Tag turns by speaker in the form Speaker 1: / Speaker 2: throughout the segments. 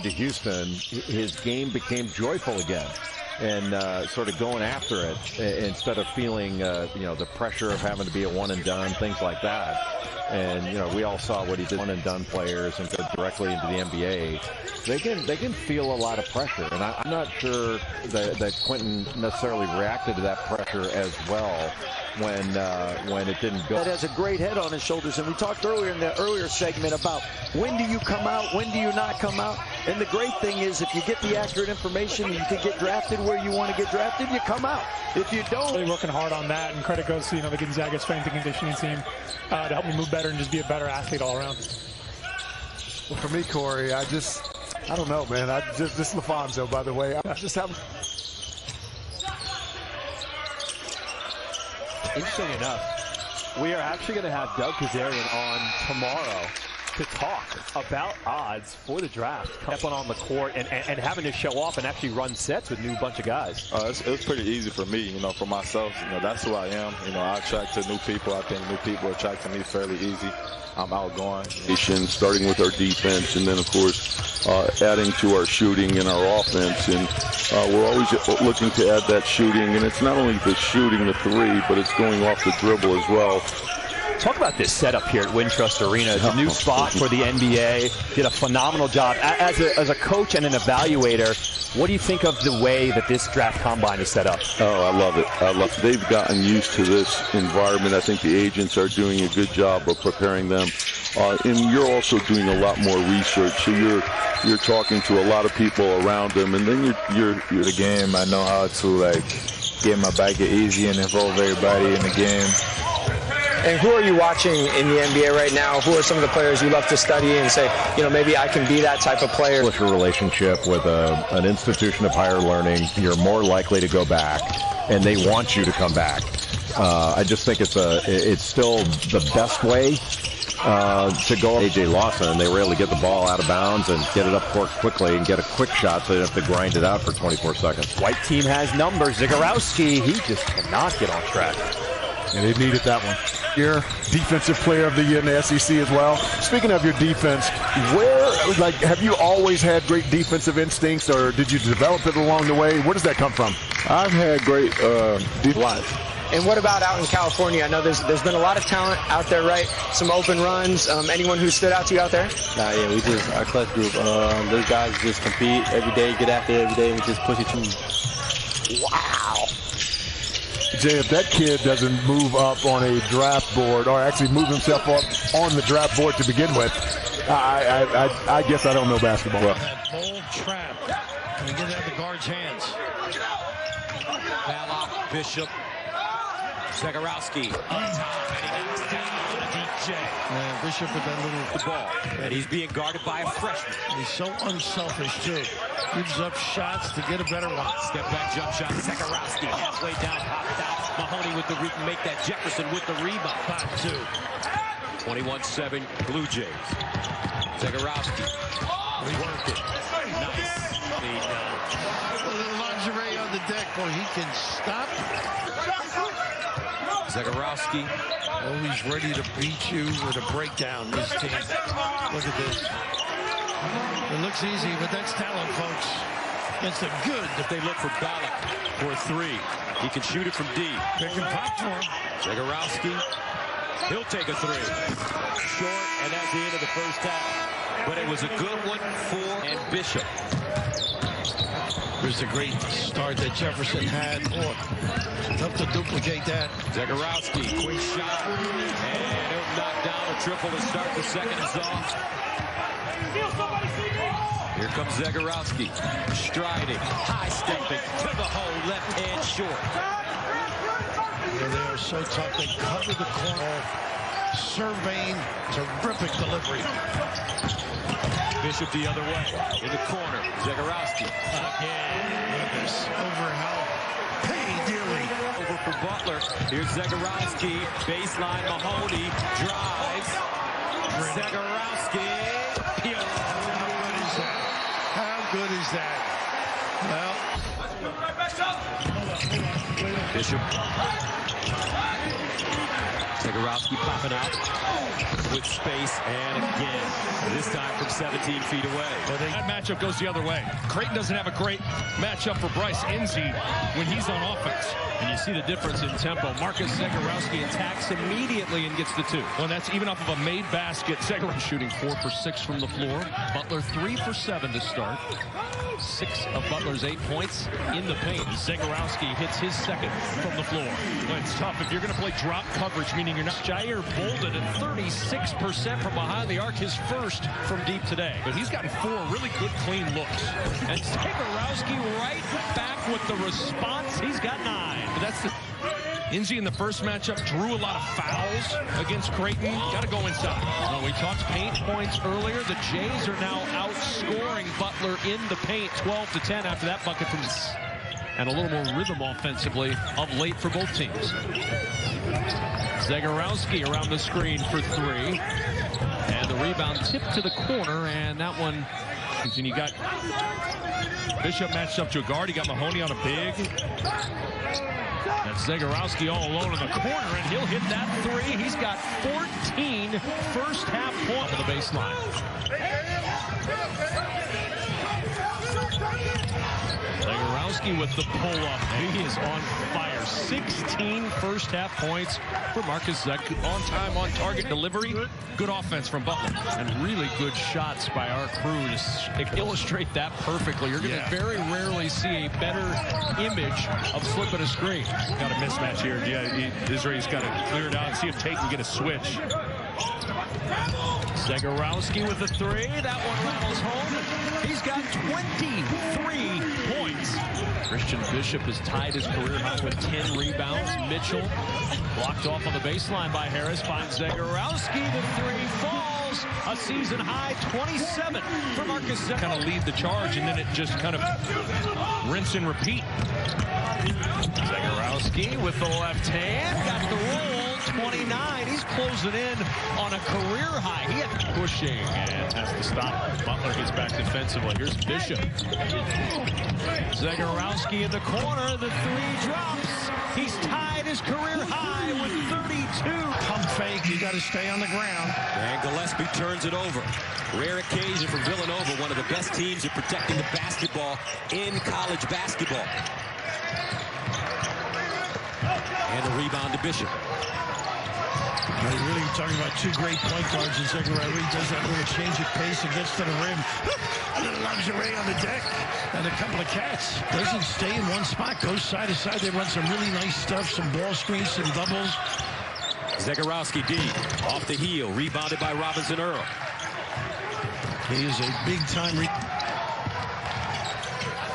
Speaker 1: to Houston, his game became joyful again. And sort of going after it instead of feeling, the pressure of having to be a one and done, things like that. And, we all saw what he did, one and done players and go directly into the NBA. They can feel a lot of pressure. And I'm not sure that Quentin necessarily reacted to that pressure as well when it didn't go.
Speaker 2: That has a great head on his shoulders. And we talked earlier in the earlier segment about when do you come out, when do you not come out. And the great thing is if you get the accurate information and you can get drafted where you want to get drafted, you come out. If you don't.
Speaker 3: Really working hard on that, and credit goes to the Gonzaga strength and conditioning team to help me move better and just be a better athlete all around.
Speaker 4: Well, for me, Corey, I don't know, man. This is LaFonso, by the way. I just have.
Speaker 5: Interesting enough, we are actually going to have Doug Kazarian on tomorrow to talk about odds for the draft. Stepping on the court and having to show off and actually run sets with a new bunch of guys.
Speaker 6: It was pretty easy for me, for myself. That's who I am. I attract to new people. I think new people attract to me fairly easy. I'm outgoing.
Speaker 7: Starting with our defense, and then, of course, adding to our shooting and our offense. And we're always looking to add that shooting. And it's not only the shooting, the three, but it's going off the dribble as well.
Speaker 5: Talk about this setup here at Wintrust Arena. It's a new spot for the NBA. Did a phenomenal job. As a coach and an evaluator, what do you think of the way that this draft combine is set up?
Speaker 7: Oh, I love it. They've gotten used to this environment. I think the agents are doing a good job of preparing them. And you're also doing a lot more research. So you're talking to a lot of people around them, and then you're
Speaker 8: the game. I know how to get my back easy and involve everybody in the game.
Speaker 9: And who are you watching in the NBA right now? Who are some of the players you love to study and say, maybe I can be that type of player?
Speaker 1: With your relationship with an institution of higher learning, you're more likely to go back, and they want you to come back. I just think it's still the best way to go. A.J. Lawson, they were able to get the ball out of bounds and get it up court quickly and get a quick shot so they don't have to grind it out for 24 seconds.
Speaker 5: White team has numbers. Zegarowski, he just cannot get on track.
Speaker 4: And they needed that one. Your defensive player of the year in the SEC as well. Speaking of your defense, have you always had great defensive instincts, or did you develop it along the way? Where does that come from?
Speaker 7: I've had great defense.
Speaker 9: And what about out in California? I know there's been a lot of talent out there, right? Some open runs. Anyone who stood out to you out there?
Speaker 10: We just, our clutch group, those guys just compete every day, get after it every day, and just push it through.
Speaker 9: Wow.
Speaker 4: Jay, if that kid doesn't move up on a draft board, or actually move himself up on the draft board to begin with, I guess I don't know basketball.
Speaker 11: That bold trap. Can we get it out of the guard's hands?
Speaker 12: Balak, Bishop, Zegarowski. On top, and he knocks down DJ.
Speaker 11: Yeah, Bishop with that little
Speaker 12: ball. And he's being guarded by a freshman.
Speaker 11: He's so unselfish, too. Gives up shots to get a better one.
Speaker 12: Step back jump shot. Zegarowski halfway down, popped out. Mahoney with the make that. Jefferson with the rebound. 5-2. 21-7 Blue Jays. Zegarowski. Working. Nice.
Speaker 11: A little lingerie on the deck. Boy, he can stop.
Speaker 12: Zegarowski.
Speaker 11: Always ready to beat you with a breakdown, this team. Look at this. It looks easy, but that's talent, folks. That's the good.
Speaker 12: If they look for Balak for a three, he can shoot it from deep.
Speaker 11: They can pop for him.
Speaker 12: Zegarowski, he'll take a three. Short, and that's the end of the first half. But it was a good one for and Bishop.
Speaker 11: There's a great start that Jefferson had. Boy, tough to duplicate that.
Speaker 12: Zegarowski, quick shot. And he'll knock down a triple to start the second is off. Here comes Zegarowski, striding, high-stepping, to the hole, left hand short.
Speaker 11: Yeah, they are so tough. They cover the corner, surveying, terrific delivery.
Speaker 12: Bishop the other way, in the corner, Zegarowski.
Speaker 11: Again, overhelp, pay dearly.
Speaker 12: Over for Butler, here's Zegarowski, baseline, Mahoney, drives, Zegarowski,
Speaker 11: How good is that? Well,
Speaker 12: Bishop. Zegarowski popping out with space, and again, this time from 17 feet away.
Speaker 13: Well, that matchup goes the other way. Creighton doesn't have a great matchup for Bryce Enzi when he's on offense.
Speaker 14: And you see the difference in tempo. Marcus Zegarowski attacks immediately and gets the 2.
Speaker 13: Well, that's even off of a made basket. Zegarowski shooting 4 for 6 from the floor.
Speaker 14: Butler 3 for 7 to start. 6 of Butler's 8 points in the paint. Zegarowski hits his second from the floor.
Speaker 13: Well, it's tough if you're going to play drop coverage, meaning you're not.
Speaker 14: Jair Bolden at 36% from behind the arc, his first from deep today.
Speaker 13: But he's gotten 4 really good, clean looks.
Speaker 14: And Zegarowski right back with the response. He's got 9.
Speaker 13: But that's the... Enzi in the first matchup drew a lot of fouls against Creighton. Got to go inside.
Speaker 14: Well, we talked paint points earlier. The Jays are now outscoring Butler in the paint 12-10 after that bucket from...
Speaker 13: And a little more rhythm offensively of late for both teams.
Speaker 14: Zegarowski around the screen for 3. And the rebound tipped to the corner, and that one...
Speaker 13: And you got Bishop matched up to a guard. He got Mahoney on a big.
Speaker 14: That's Zegarowski all alone in the corner, and he'll hit that 3. He's got 14 first-half points on the baseline. Zegarowski with the pull-up. He is on fire. 16 first-half points for Marcus Zek. On-time, on-target delivery.
Speaker 13: Good offense from Butler.
Speaker 14: And really good shots by our crew to illustrate that perfectly. You're going to very rarely see a better image of flipping a screen.
Speaker 13: Got a mismatch here. Yeah, Israel's got to clear it out and see if Tate can get a switch.
Speaker 14: Zegarowski with the 3. That one rattles home. He's got 23 points. Christian Bishop has tied his career high with 10 rebounds. Mitchell blocked off on the baseline by Harris. Finds Zegarowski. The 3 falls. A season high 27 for Marcus Zegarowski.
Speaker 13: Kind of lead the charge, and then it just kind of rinse and repeat.
Speaker 14: Zegarowski with the left hand. Got the roll. 29. He's closing in on a career high. He had pushing and has to stop. Butler gets back defensively. Here's Bishop. Zegarowski in the corner. The 3 drops. He's tied his career high with 32.
Speaker 11: Pump fake. You got to stay on the ground.
Speaker 12: And Gillespie turns it over. Rare occasion for Villanova, one of the best teams at protecting the basketball in college basketball. And a rebound to Bishop.
Speaker 11: You're really talking about 2 great point guards in Zegarowski. He does that little change of pace and gets to the rim. A little lingerie on the deck and a couple of cats. Doesn't stay in one spot. Goes side to side. They run some really nice stuff. Some ball screens, some doubles.
Speaker 12: Zegarowski D off the heel. Rebounded by Robinson Earl.
Speaker 11: He is a big-time...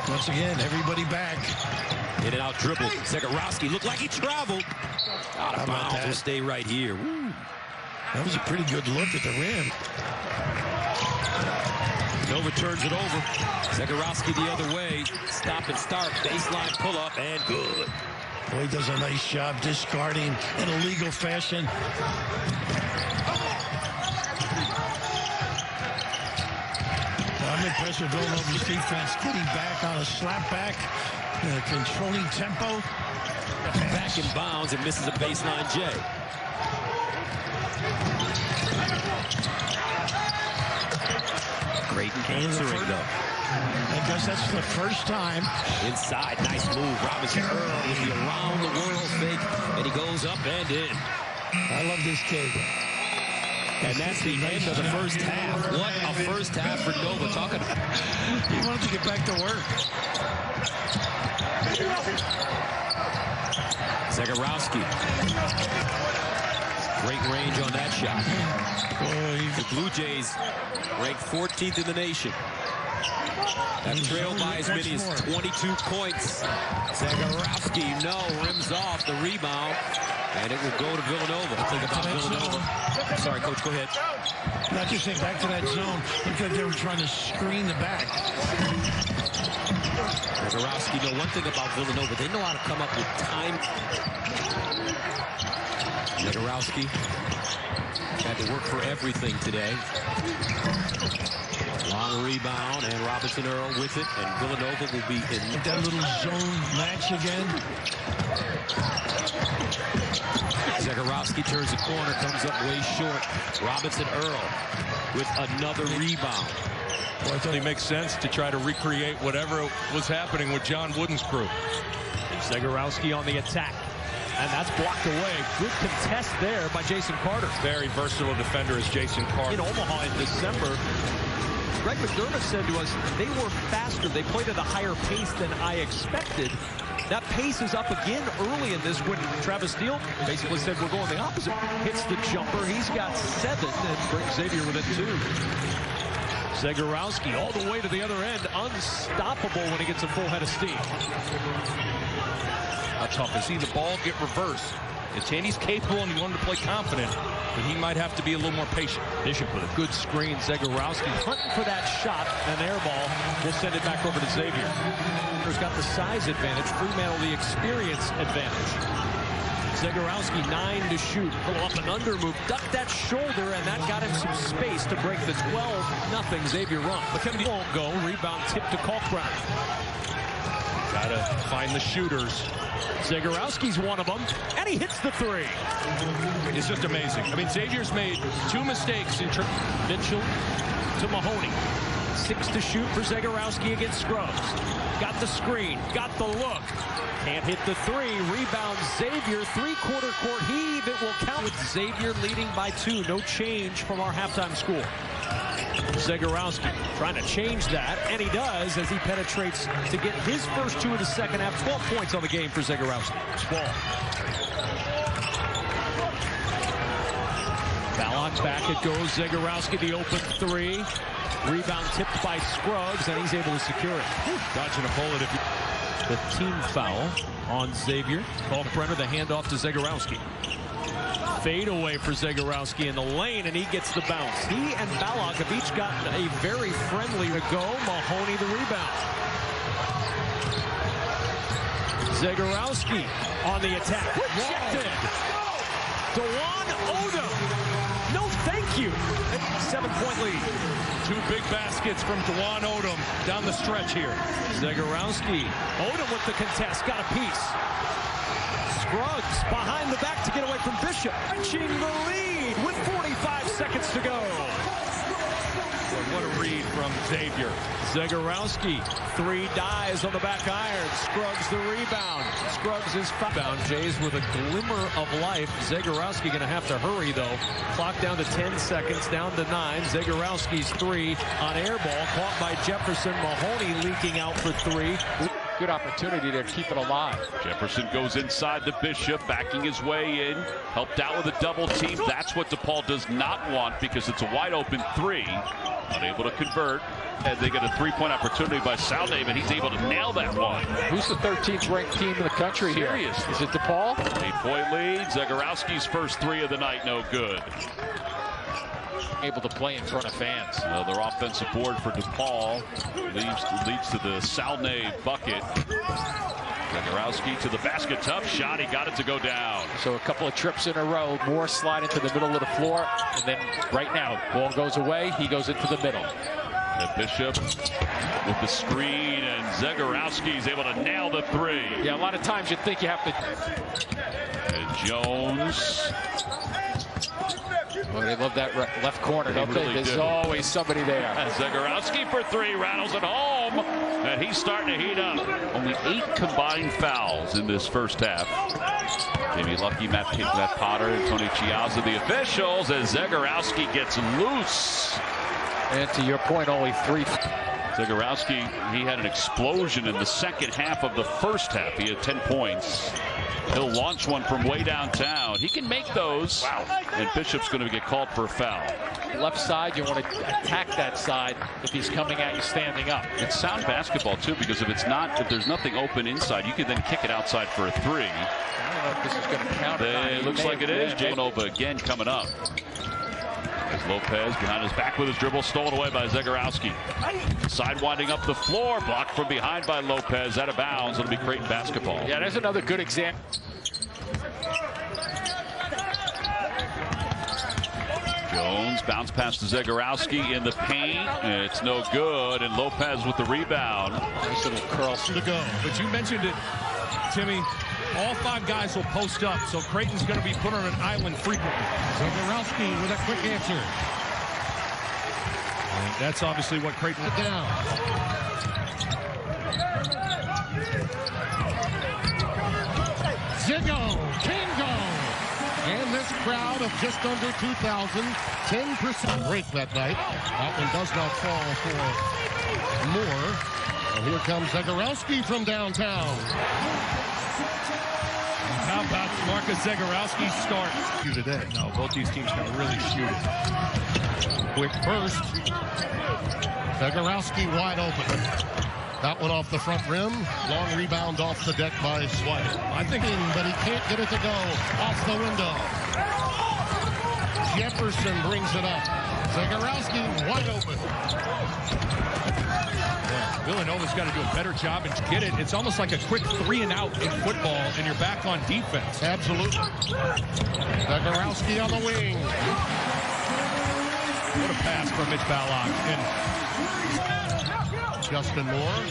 Speaker 11: Once again, everybody back.
Speaker 12: In and out dribble. Zegarowski looked like he traveled. Out of bounds. Will stay right here. Woo.
Speaker 11: That was a pretty good look at the rim.
Speaker 12: Nova turns it over. Zegarowski the other way. Stop and start. Baseline pull up and good.
Speaker 11: Boy, he does a nice job discarding in a legal fashion. I'm impressed with Villanova's defense getting back on a slap back, controlling tempo.
Speaker 12: Back in bounds and misses a baseline J. Great answering though.
Speaker 11: I guess that's the first time.
Speaker 12: Inside, nice move. Robinson Earl with the around the world fake, and he goes up and in.
Speaker 11: I love this kid.
Speaker 12: And that's the end of the first half. What a first half for Nova. Talking.
Speaker 11: He wanted to get back to work.
Speaker 12: Zegarowski. Great range on that shot. The Blue Jays ranked 14th in the nation. And trailed by as many as 22 points. Zegarowski, no, rims off the rebound. And it will go to Villanova. Think about Villanova. Sorry, Coach, go ahead.
Speaker 11: Not just think back to that zone. Looked like they were trying to screen the back.
Speaker 12: Zegarowski, know one thing about Villanova. They know how to come up with time. Zegarowski had to work for everything today. Long rebound, and Robinson Earl with it, and Villanova will be in.
Speaker 11: That little zone match again.
Speaker 12: Zegarowski turns the corner, comes up way short. Robinson Earl with another rebound.
Speaker 13: Well, I thought it makes sense to try to recreate whatever was happening with John Wooden's crew.
Speaker 14: Zegarowski on the attack. And that's blocked away. Good contest there by Jason Carter.
Speaker 13: Very versatile defender is Jason Carter.
Speaker 14: In Omaha in December, Greg McDermott said to us, they were faster. They played at a higher pace than I expected. That pace is up again early in this when Travis Steele basically said we're going the opposite. Hits the jumper. He's got 7 and brings Xavier within 2. Zegarowski all the way to the other end. Unstoppable when he gets a full head of steam.
Speaker 13: How tough to see the ball get reversed. He's capable and he wanted to play confident, but he might have to be a little more patient.
Speaker 14: Bishop with a good screen. Zegarowski hunting for that shot. An air ball will send it back over to Xavier. He's got the size advantage. Fremantle the experience advantage. Zegarowski 9 to shoot. Pull up and under move. Ducked that shoulder, and that got him some space to break the 12-0 Xavier run. But Kennedy won't go. Rebound tip to Kalkbrenner.
Speaker 13: Gotta find the shooters.
Speaker 14: Zegarowski's one of them, and he hits the 3.
Speaker 13: It's just amazing. I mean, Xavier's made 2 mistakes in
Speaker 14: Mitchell to Mahoney. 6 to shoot for Zegarowski against Scruggs. Got the screen, got the look. Can't hit the 3. Rebound Xavier. 3-quarter court heave. It will count with Xavier leading by 2. No change from our halftime score. Zegarowski trying to change that, and he does as he penetrates to get his first 2 of the second half. 12 points on the game for Zegarowski. Ball. Ballock back it goes. Zegarowski the open 3. Rebound tipped by Scruggs, and he's able to secure it.
Speaker 13: Dodging a bullet.
Speaker 14: The team foul on Xavier. Kalkbrenner the handoff to Zegarowski. Fade away for Zegarowski in the lane, and he gets the bounce. He and Ballock have each gotten a very friendly to go. Mahoney the rebound. Zegarowski on the attack. Rejected. DeJuan Odom. No thank you. 7-point lead.
Speaker 13: 2 big baskets from DeJuan Odom down the stretch here.
Speaker 14: Zegarowski. Odom with the contest. Got a piece. Scruggs behind the back to get away from Bishop. Reaching the lead with 45 seconds to go.
Speaker 13: What a read from Xavier.
Speaker 14: Zegarowski, 3 dives on the back iron. Scruggs the rebound. Scruggs is foul. Jays with a glimmer of life. Zegarowski going to have to hurry, though. Clock down to 10 seconds, down to 9. Zegarowski's 3 on air ball. Caught by Jefferson. Mahoney leaking out for 3.
Speaker 15: Good opportunity to keep it alive.
Speaker 16: Jefferson goes inside the Bishop, backing his way in. Helped out with a double team. That's what DePaul does not want because it's a wide open 3. Unable to convert. And they get a 3-point opportunity by Salnave, and he's able to nail that one.
Speaker 15: Who's the 13th ranked team in the country here?
Speaker 16: Seriously.
Speaker 15: Is it DePaul?
Speaker 16: 8-point lead. Zegarowski's first 3 of the night, no good.
Speaker 15: Able to play in front of fans.
Speaker 16: Another offensive board for DePaul. Leads to the Salnave bucket. Zegarowski to the basket. Tough shot. He got it to go down.
Speaker 15: So a couple of trips in a row. Moore slide into the middle of the floor. And then right now, ball goes away. He goes into the middle.
Speaker 16: And Bishop with the screen. And Zegarowski's able to nail the 3.
Speaker 15: Yeah, a lot of times you think you have to.
Speaker 16: And Jones.
Speaker 15: Well, they love that left corner, don't they? There's always somebody there.
Speaker 16: And Zegarowski for 3, rattles it home, and he's starting to heat up. Only 8 combined fouls in this first half. Maybe lucky Matt Potter and Tony Chiazza, the officials, as Zegarowski gets loose.
Speaker 15: And to your point, only 3.
Speaker 16: Zegarowski, he had an explosion in the second half of the first half. He had 10 points. He'll launch one from way downtown. He can make those. Wow. And Bishop's going to get called for a foul.
Speaker 15: Left side, you want to attack that side if he's coming at you standing up.
Speaker 16: It's sound basketball, too, because if there's nothing open inside, you can then kick it outside for a 3.
Speaker 15: I don't know if this is going to count.
Speaker 16: It looks like it is. Villanova again coming up. As Lopez behind his back with his dribble, stolen away by Zegarowski. Sidewinding up the floor, blocked from behind by Lopez, out of bounds. It'll be Creighton basketball.
Speaker 15: Yeah, there's another good example.
Speaker 16: Jones bounce pass to Zegarowski in the paint. It's no good, and Lopez with the rebound.
Speaker 14: Nice little curl to go. But you mentioned it, Timmy. All 5 guys will post up, so Creighton's going to be put on an island frequently.
Speaker 11: Zegarowski with a quick answer.
Speaker 14: And that's obviously what Creighton
Speaker 11: Look down. Zigo can go. And this crowd of just under 2,000, 10% break that night. That one does not fall for Moore. And here comes Zegarowski from downtown.
Speaker 14: How about Marcus Zegarowski's start?
Speaker 11: Today.
Speaker 14: No, both these teams can really shoot it.
Speaker 11: Quick burst. Zegarowski wide open. That one off the front rim. Long rebound off the deck by Swipe.
Speaker 14: I think,
Speaker 11: but he can't get it to go. Off the window. Jefferson brings it up. Zegarowski wide open.
Speaker 14: Villanova's got to do a better job and get it. It's almost like a quick 3 and out in football, and you're back on defense.
Speaker 11: Absolutely. Zegarowski on the wing.
Speaker 14: What a pass from Mitch Ballock. And
Speaker 11: Justin Moore.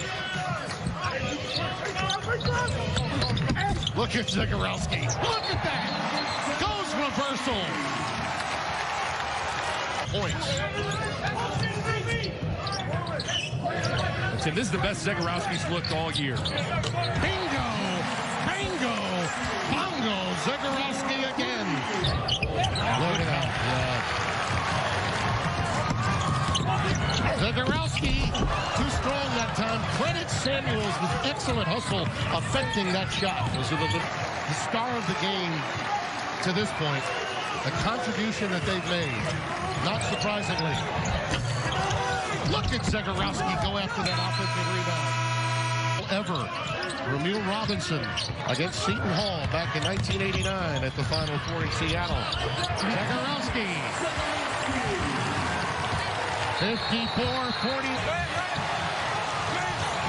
Speaker 11: Look at Zegarowski. Look at that. Goes reversal. Points.
Speaker 14: Tim, this is the best Zegarowski's looked all year.
Speaker 11: Bingo! Bingo! Bongo! Zegarowski again. Look at that. Yeah. Zegarowski, too strong that time. Credit Samuels with excellent hustle affecting that shot. Those are the star of the game to this point. The contribution that they've made. Not surprisingly. Look at Zegarowski go after that offensive rebound. Ever. Ramil Robinson against Seton Hall back in 1989 at the Final Four in Seattle. Zegarowski. 54-40.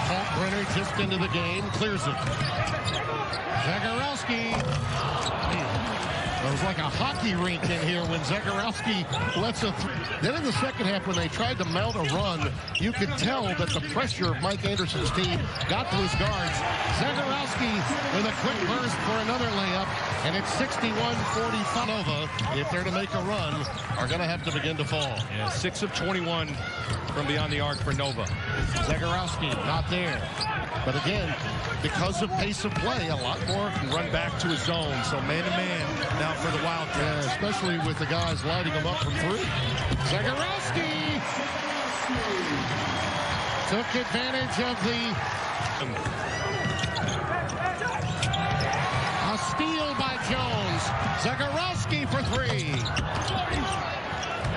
Speaker 11: Paul Brenner just into the game. Clears it. Zegarowski. It was like a hockey rink in here when Zegarowski lets a Then in the second half, when they tried to mount a run, you could tell that the pressure of Mike Anderson's team got to his guards. Zegarowski with a quick burst for another layup, and it's 61-45. Nova, if they're to make a run, are going to have to begin to fall.
Speaker 14: Yeah, 6 of 21 from beyond the arc for Nova.
Speaker 11: Zegarowski not there. But again, because of pace of play, a lot more
Speaker 14: can run back to his zone. So man-to-man now for the Wildcats.
Speaker 11: Yeah, especially with the guys lighting them up from 3. Zegarowski took advantage of the... A steal by Jones. Zegarowski for 3.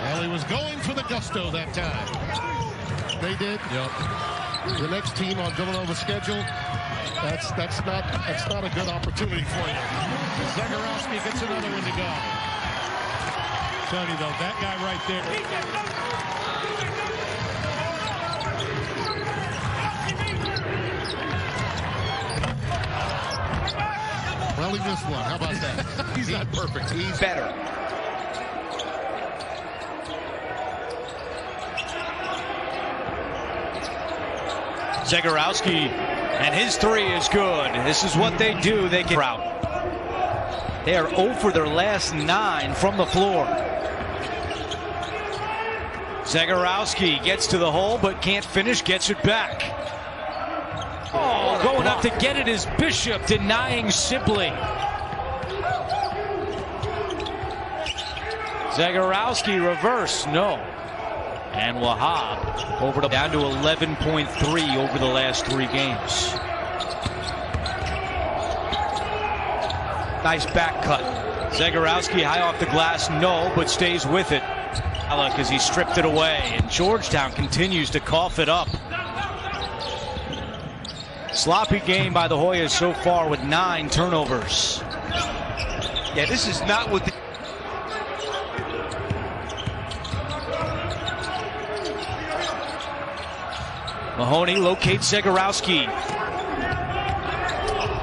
Speaker 11: Well, he was going for the gusto that time. They did.
Speaker 14: Yep.
Speaker 11: The next team on Villanova's schedule, that's not a good opportunity for you. Zegarowski gets another one to go.
Speaker 14: Tell you though, that guy right there.
Speaker 11: Well, he missed one. How about that?
Speaker 14: He's not perfect.
Speaker 11: He's better.
Speaker 17: Zegarowski, and his 3 is good. This is what they do. They get out. They are 0 for their last 9 from the floor. Zegarowski gets to the hole, but can't finish, gets it back. Oh, going up to get it is Bishop, denying Sibley. Zegarowski reverse, no. And Wahab down to 11.3 over the last 3 games. Nice back cut. Zegarowski high off the glass, no, but stays with it. As he stripped it away, and Georgetown continues to cough it up. Sloppy game by the Hoyas so far with 9 turnovers.
Speaker 2: Yeah, this is not what the
Speaker 17: Mahoney locates Zegarowski.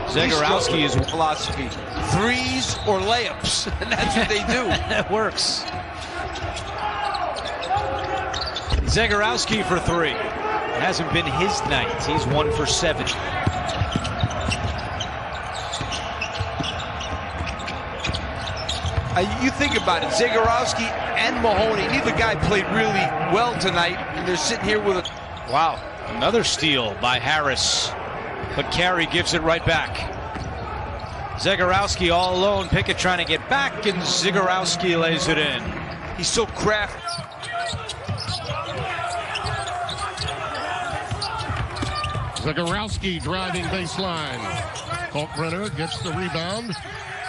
Speaker 17: Zegarowski is
Speaker 2: philosophy. 3s or layups, and that's what they do.
Speaker 17: That works. Zegarowski for three. It hasn't been his night. He's 1 for 7.
Speaker 18: You think about it, Zegarowski and Mahoney, neither guy played really well tonight, and they're sitting here with a...
Speaker 17: Wow, another steal by Harris, but Carey gives it right back. Zegarowski all alone, Pickett trying to get back, and Zegarowski lays it in.
Speaker 18: He's so crafty.
Speaker 19: Zegarowski driving baseline. Kalkbrenner gets the rebound.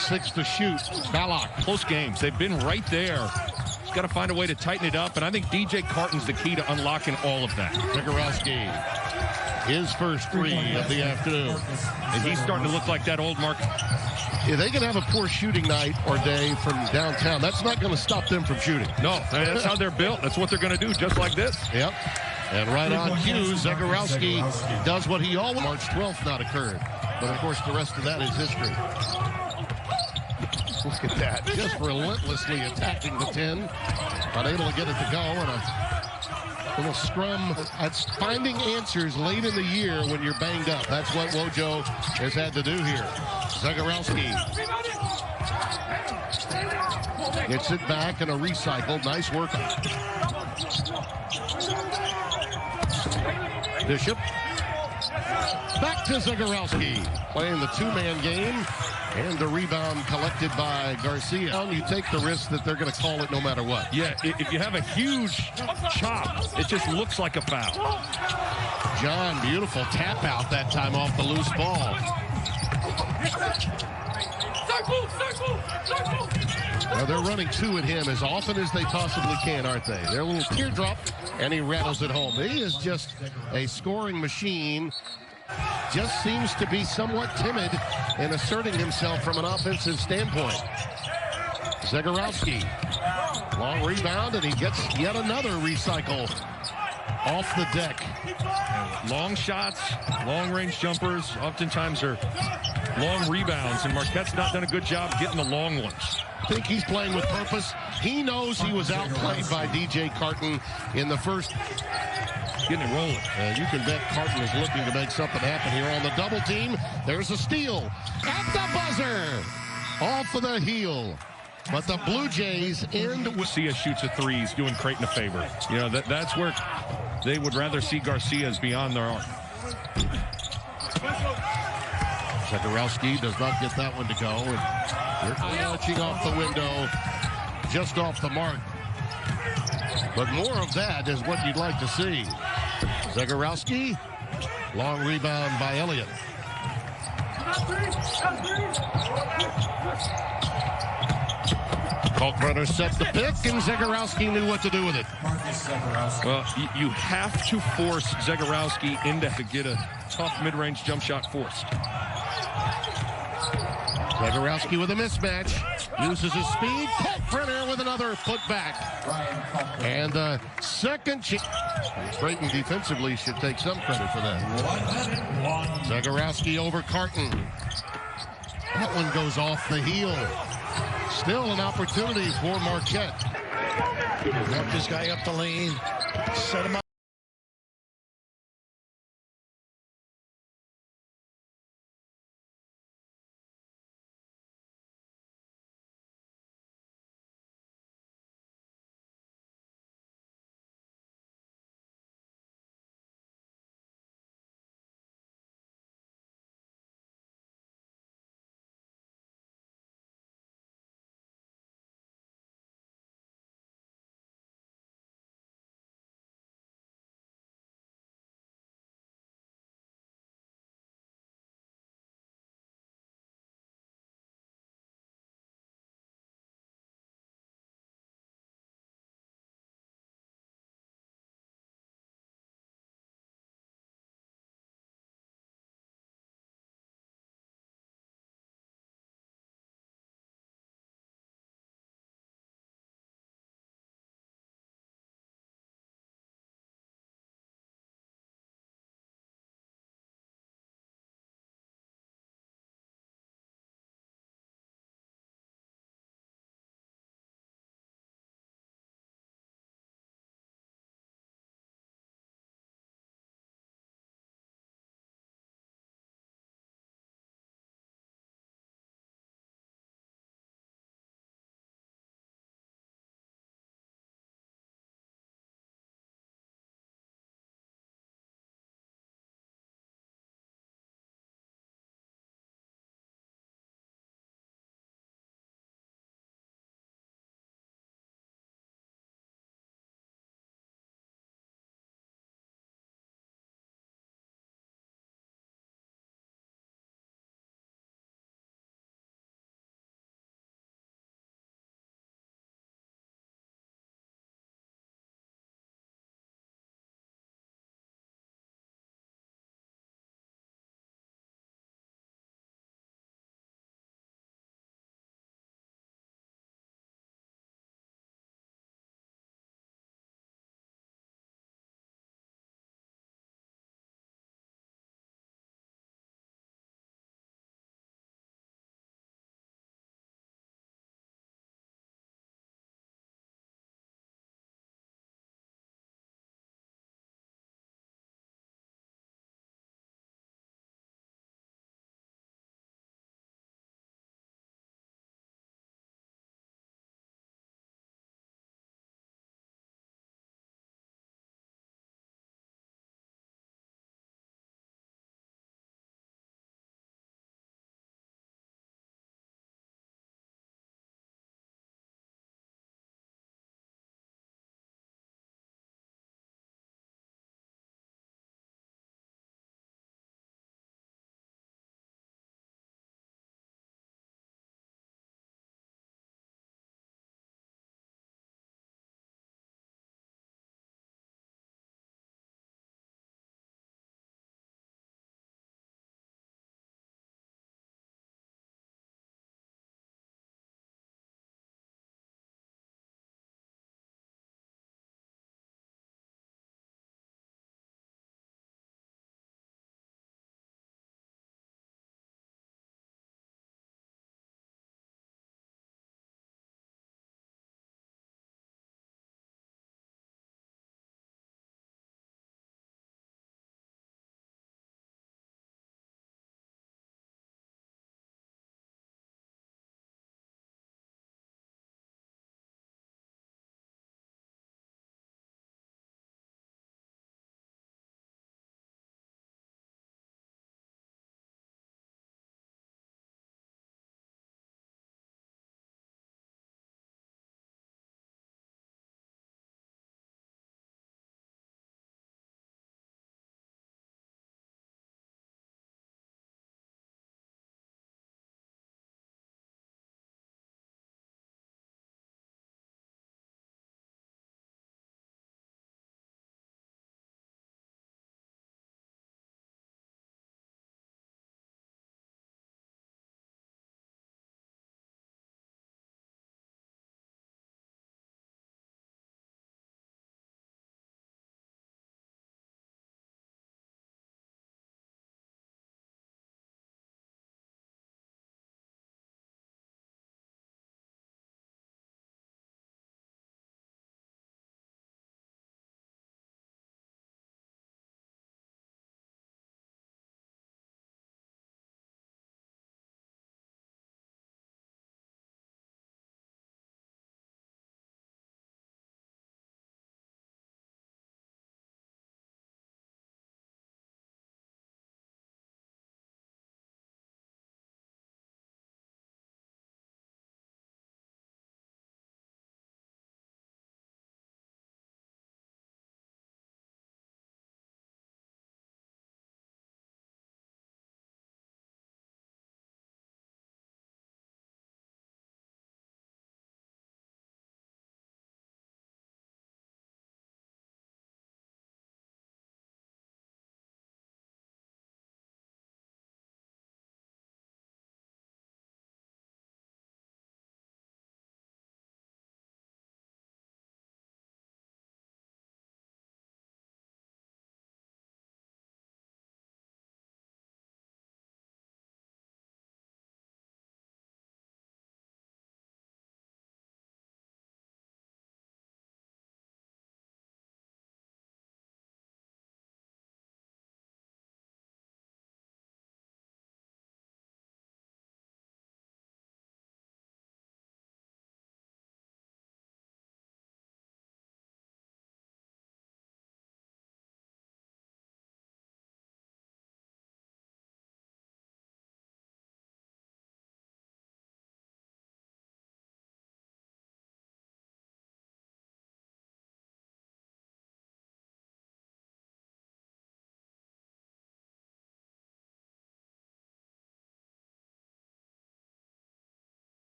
Speaker 19: 6 to shoot. Balak.
Speaker 13: Close games. They've been right there. He's got to find a way to tighten it up, and I think DJ Carton's the key to unlocking all of that.
Speaker 19: Zegarowski, his first 3 of the afternoon.
Speaker 13: And he's starting to look like that old Mark.
Speaker 19: If they can have a poor shooting night or day from downtown, that's not going to stop them from shooting.
Speaker 13: No, that's how they're built. That's what they're going to do, just like this.
Speaker 19: Yep. And right on cue, Zegarowski does what he always... March 12th not occurred. But, of course, the rest of that is history. Look at that. Just relentlessly attacking the 10. Unable to get it to go. And a little scrum. That's finding answers late in the year when you're banged up. That's what Wojo has had to do here. Zegarowski gets it back and a recycle. Nice work. Bishop. Back to Zegarowski. Playing the 2-man game. And the rebound collected by Garcia. You take the risk that they're going to call it no matter what.
Speaker 13: Yeah, if you have a huge chop, it just looks like a foul.
Speaker 19: John, beautiful tap out that time off the loose ball. Now they're running 2 at him as often as they possibly can, aren't they? They're a little teardrop, and he rattles it home. He is just a scoring machine. Just seems to be somewhat timid in asserting himself from an offensive standpoint. Zegarowski, long rebound, and he gets yet another recycle off the deck.
Speaker 13: Long shots, long-range jumpers, oftentimes are long rebounds, and Marquette's not done a good job getting the long ones.
Speaker 19: I think he's playing with purpose. He knows he was outplayed by DJ Carton in the first.
Speaker 13: Getting it rolling.
Speaker 19: You can bet Carton is looking to make something happen here on the double team. There's a steal at the buzzer. Off of the heel. But the Blue Jays end with...
Speaker 13: Garcia shoots a 3. He's doing Creighton a favor. You know, that's where they would rather see Garcia's beyond their arc.
Speaker 19: Zegarowski does not get that one to go. And they're launching off the window, just off the mark. But more of that is what you'd like to see. Zegarowski, long rebound by Elliott. Kalkbrenner set the pick, and Zegarowski knew what to do with it.
Speaker 13: Well, you have to force Zegarowski to get a tough mid-range jump shot forced.
Speaker 19: Zegarowski with a mismatch. Uses his speed. Kalkbrenner with another putback. And the second chance. Creighton defensively should take some credit for that. Zegarowski over Carton. That one goes off the heel. Still an opportunity for Marquette.
Speaker 11: Help this guy up the lane. Set him up.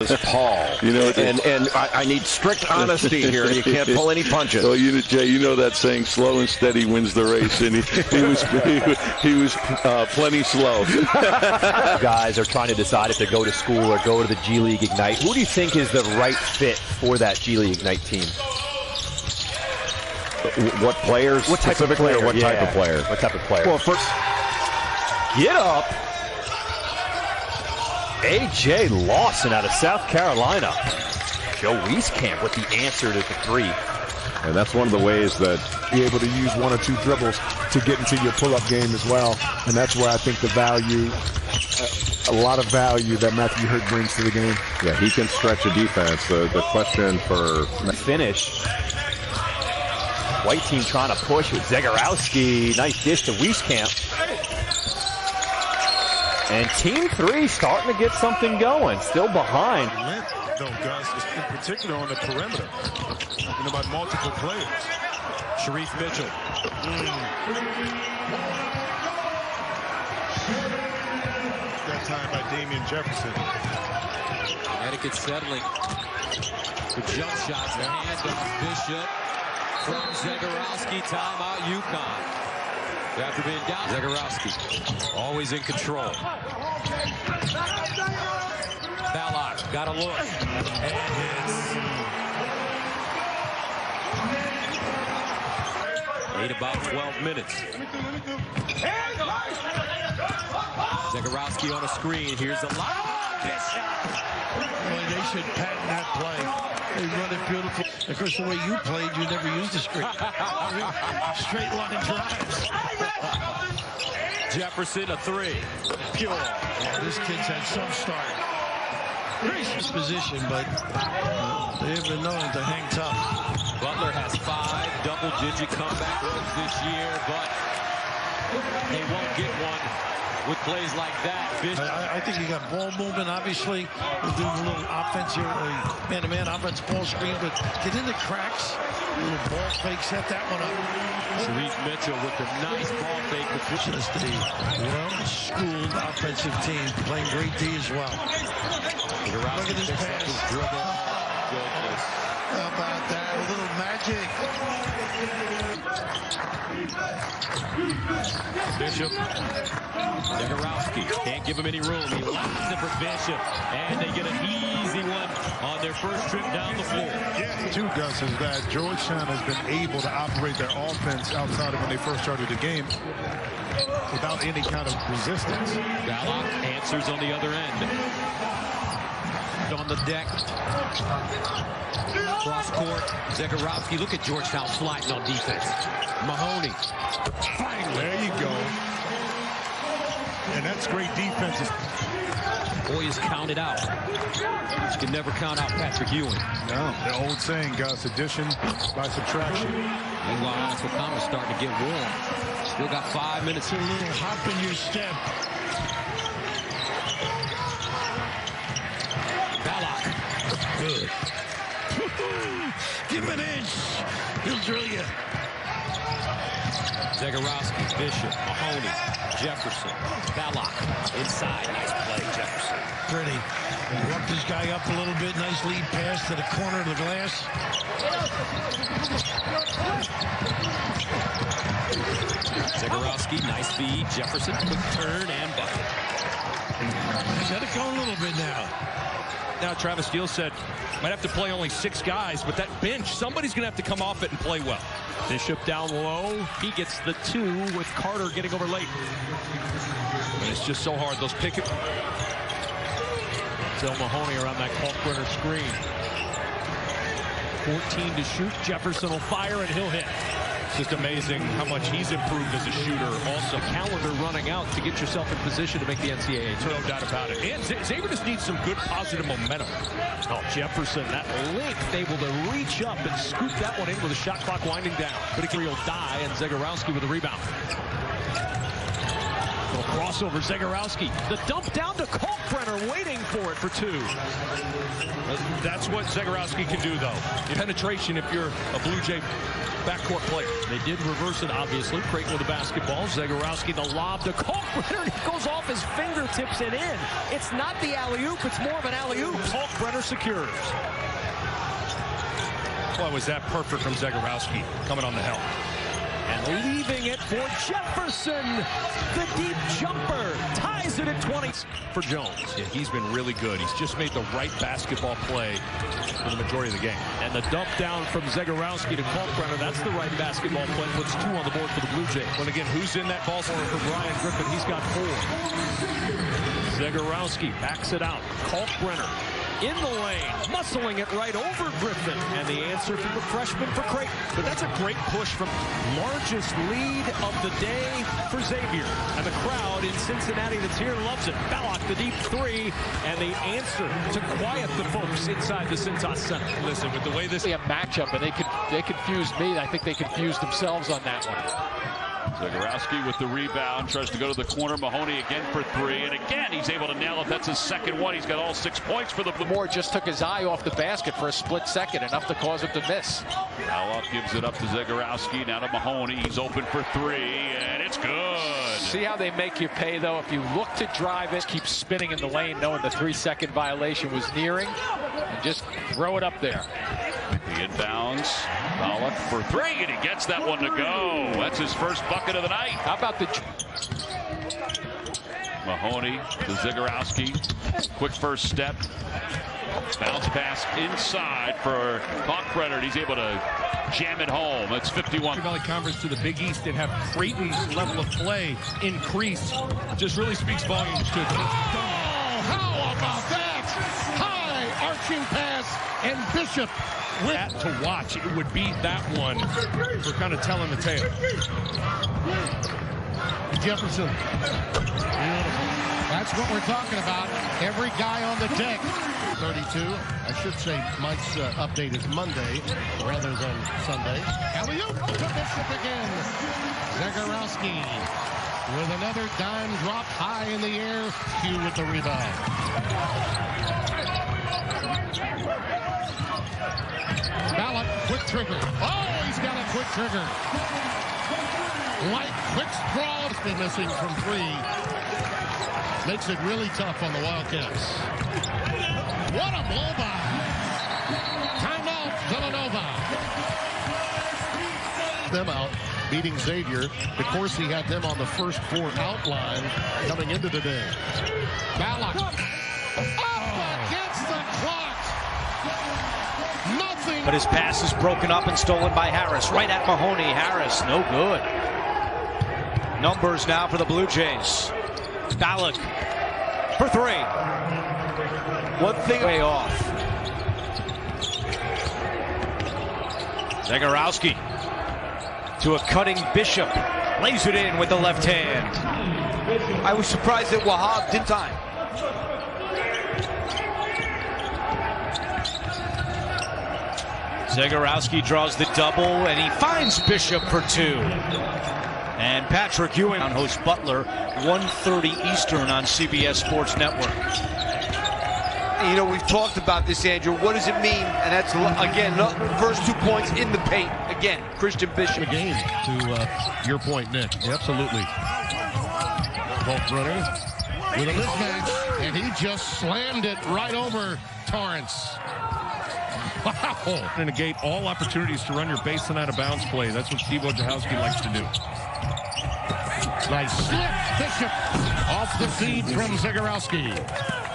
Speaker 1: is Paul.
Speaker 7: You know,
Speaker 1: and I need strict honesty here. You can't pull any punches.
Speaker 7: Well, Jay, you know that saying, slow and steady wins the race, and he was plenty slow.
Speaker 5: Guys are trying to decide if to go to school or go to the G League Ignite. Who do you think is the right fit for that G League Ignite team?
Speaker 1: What players?
Speaker 5: What type of player?
Speaker 1: Or what type of player?
Speaker 5: What type of player?
Speaker 1: Well, first,
Speaker 5: get up. A.J. Lawson out of South Carolina. Joe Wieskamp with the answer to the three.
Speaker 4: And that's one of the ways that you're able to use one or two dribbles to get into your pull-up game as well. And that's where I think the value, a lot of value that Matthew Hurt brings to the game.
Speaker 1: Yeah, he can stretch a defense. The question for
Speaker 5: finish. White team trying to push with Zegarowski. Nice dish to Wieskamp. And Team 3 starting to get something going. Still behind.
Speaker 20: Though, Gus, in particular on the perimeter. Talking about multiple players.
Speaker 12: Sharif Mitchell.
Speaker 20: That time by Damian Jefferson.
Speaker 12: Connecticut settling. The jump shots. The hand of Bishop from Zegarowski. Timeout UConn. After being down, Zegarowski always in control. Balak got a look. And hits. 8 about 12 minutes. Zegarowski on a screen. Here's a lot.
Speaker 11: Boy, they should patent that play. They run it beautiful. Of course, the way you played, you never used a screen. Straight line drives.
Speaker 12: Jefferson, a three. Pure.
Speaker 11: Yeah, this kid's had some start. Gracious position, but they've been known to hang tough.
Speaker 12: Butler has 5 double-digit comeback runs this year, but they won't get one with plays like that.
Speaker 11: I think you got ball movement, obviously. We'll do a little offense here, man-to-man offense ball screen, but get in the cracks. A little ball fake, set that one up.
Speaker 12: Sharif Mitchell with the nice ball fake.
Speaker 11: Just a well-schooled offensive team, playing great D as well. Look at this pass. How about that? A little magic.
Speaker 12: Bishop. Zegarowski can't give him any room. He locks it for Bishop. And they get an easy one on their first trip down the floor.
Speaker 20: Yeah, too, Gus, is that Georgetown has been able to operate their offense outside of when they first started the game without any kind of resistance.
Speaker 12: Balak answers on the other end. On the deck. Cross court. Zegarowski. Look at Georgetown sliding on defense. Mahoney.
Speaker 20: Finally. There you go. And that's great defense.
Speaker 12: Boy is counted out. You can never count out Patrick Ewing.
Speaker 20: No. The old saying, Gus, addition by subtraction.
Speaker 12: Meanwhile, Alabama's starting to get warm. Still got 5 minutes.
Speaker 11: A little hop in your step.
Speaker 12: Balak.
Speaker 11: Good. Give him an inch. He'll drill you.
Speaker 12: Zegarowski, Bishop, Mahoney, Jefferson, Balak. Inside. Nice play, Jefferson.
Speaker 11: Pretty. Walked this guy up a little bit. Nice lead pass to the corner of the glass.
Speaker 12: Zegarowski, nice feed. Jefferson, quick turn and bucket.
Speaker 11: He's got it going a little bit now.
Speaker 13: Now Travis Steele said, might have to play only 6 guys, but that bench, somebody's going to have to come off it and play well.
Speaker 14: Bishop down low. He gets the 2 with Carter getting over late.
Speaker 13: And it's just so hard. Those pick it.
Speaker 14: Del Mahoney around that Kalkbrenner screen. 14 to shoot. Jefferson will fire and he'll hit.
Speaker 13: It's just amazing how much he's improved as a shooter. Also,
Speaker 14: calendar running out to get yourself in position to make the NCAA tournament.
Speaker 13: No doubt about it. And Xavier just needs some good positive momentum.
Speaker 14: Oh, Jefferson, that length, able to reach up and scoop that one in with the shot clock winding down. But he'll die, and Zegarowski with a rebound. Little crossover, Zegarowski. The dump down to Kalkbrenner, waiting for it for two.
Speaker 13: That's what Zegarowski can do, though. Penetration if you're a Blue Jay backcourt player.
Speaker 14: They did reverse it, obviously. Creighton with the basketball. Zegarowski, the lob to Kalkbrenner. He goes off his fingertips and in. It's not the alley-oop. It's more of an alley-oop. Kalkbrenner secures.
Speaker 13: Boy, was that perfect from Zegarowski coming on the help.
Speaker 14: And leaving it for Jefferson. The deep jumper ties it at 20.
Speaker 13: For Jones. Yeah, he's been really good. He's just made the right basketball play for the majority of the game.
Speaker 14: And the dump down from Zegarowski to Kalkbrenner. That's the right basketball play. Puts two on the board for the Blue Jays.
Speaker 13: And again, who's in that ball for
Speaker 14: Brian Griffin? He's got four. Zegarowski backs it out. Kalkbrenner in the lane, muscling it right over Griffin. And the answer from the freshman for Creighton.
Speaker 13: But that's a great push from
Speaker 14: largest lead of the day for Xavier. And the crowd in Cincinnati that's here loves it. Balak, the deep three, and the answer to quiet the folks inside the Cintas Center.
Speaker 13: Listen, with the way this
Speaker 15: is a matchup, and they confused me. I think they confused themselves on that one.
Speaker 16: Zegarowski with the rebound, tries to go to the corner. Mahoney again for three, and again he's able to nail it. That's his second one. He's got all 6 points for the Blue.
Speaker 15: Moore just took his eye off the basket for a split second, enough to cause him to miss.
Speaker 16: Alop gives it up to Zegarowski, now to Mahoney. He's open for three, and it's good.
Speaker 15: See how they make you pay, though? If you look to drive it, keep spinning in the lane, knowing the 3-second violation was nearing, and just throw it up there.
Speaker 16: The inbounds, Alop for three, and he gets that one to go. That's his first bucket of the night.
Speaker 15: How about the
Speaker 16: Mahoney to Zegarowski, quick first step, bounce pass inside for Kalkbrenner. He's able to jam it home. That's 51.
Speaker 13: Valley Conference to the Big East and have Creighton's level of play increase. Just really speaks volumes to it.
Speaker 19: Oh, how about that? High arching pass, and Bishop with
Speaker 13: that to watch. It would be that one for kind of telling the tale.
Speaker 19: Jefferson. Beautiful. That's what we're talking about. Every guy on the deck. 32. I should say Mike's update is Monday rather than Sunday. Alley-oop to Bishop again. Zegarowski with another dime drop high in the air. Hugh with the rebound. Ballot, quick trigger. Oh, he's got a quick trigger. Light, quick sprawl. Been missing from three. Makes it really tough on the Wildcats. What a blow by. Timeout, Villanova. Them out, beating Xavier. Of course, he had them on the first four outline coming into the day. Balak. Up against the clock. Nothing.
Speaker 17: But his pass is broken up and stolen by Harris. Right at Mahoney. Harris, no good. Numbers now for the Blue Jays. Balak for three. One thing way off. Zegarowski to a cutting Bishop. Lays it in with the left hand.
Speaker 18: I was surprised that Wahab didn't time.
Speaker 17: Zegarowski draws the double, and he finds Bishop for two. And Patrick Ewing on host Butler, 1:30 Eastern on CBS Sports Network.
Speaker 18: You know, we've talked about this, Andrew. What does it mean? And that's, again, the first 2 points in the paint. Again, Christian Bishop.
Speaker 19: The game, to your point, Nick. Absolutely. Kalkbrenner with a mismatch, and he just slammed it right over Torrance.
Speaker 13: Wow. To negate all opportunities to run your baseline out of bounds play. That's what Steve Wojciechowski likes to do.
Speaker 19: Nice slip. Bishop off the feed from Zegarowski.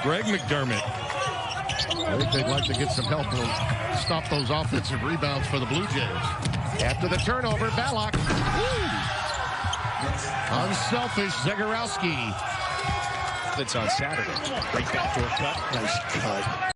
Speaker 13: Greg McDermott.
Speaker 19: I think they'd like to get some help to stop those offensive rebounds for the Blue Jays. After the turnover, Balak. Unselfish Zegarowski.
Speaker 17: That's on Saturday. Great backdoor cut. Nice cut.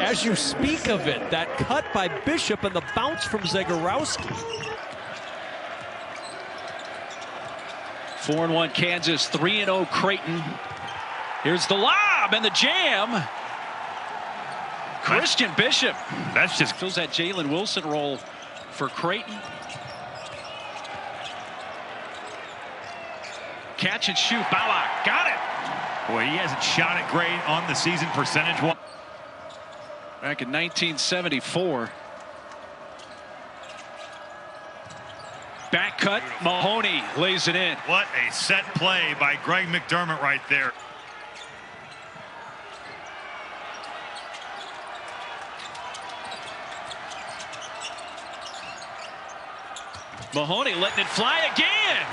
Speaker 12: as you speak of it, that cut by Bishop and the bounce from Zegarowski.
Speaker 17: 4-1 Kansas, 3-0 Creighton. Here's the lob and the jam. Christian Bishop.
Speaker 13: That's just
Speaker 17: fills that Jalen Wilson role for Creighton. Catch and shoot. Balak got it.
Speaker 13: Boy, he hasn't shot it great on the season percentage.
Speaker 17: Back in 1974. Back cut. Mahoney lays it in.
Speaker 13: What a set play by Greg McDermott right there.
Speaker 17: Mahoney letting it fly again.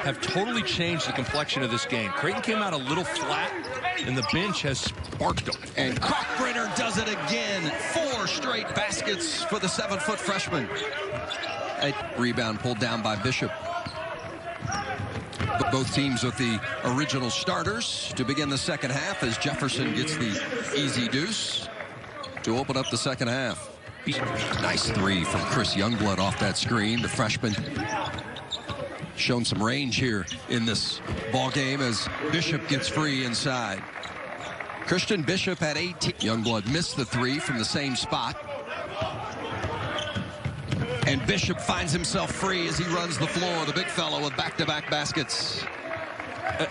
Speaker 14: Have totally changed the complexion of this game. Creighton came out a little flat, and the bench has sparked them.
Speaker 21: And Kalkbrenner does it again. 4 straight baskets for the 7-foot freshman. A rebound pulled down by Bishop. Both teams with the original starters to begin the second half as Jefferson gets the easy deuce to open up the second half. Nice 3 from Chris Youngblood off that screen. The freshman shown some range here in this ball game as Bishop gets free inside. Christian Bishop had 18. Youngblood missed the 3 from the same spot. And Bishop finds himself free as he runs the floor. The big fellow with back-to-back baskets.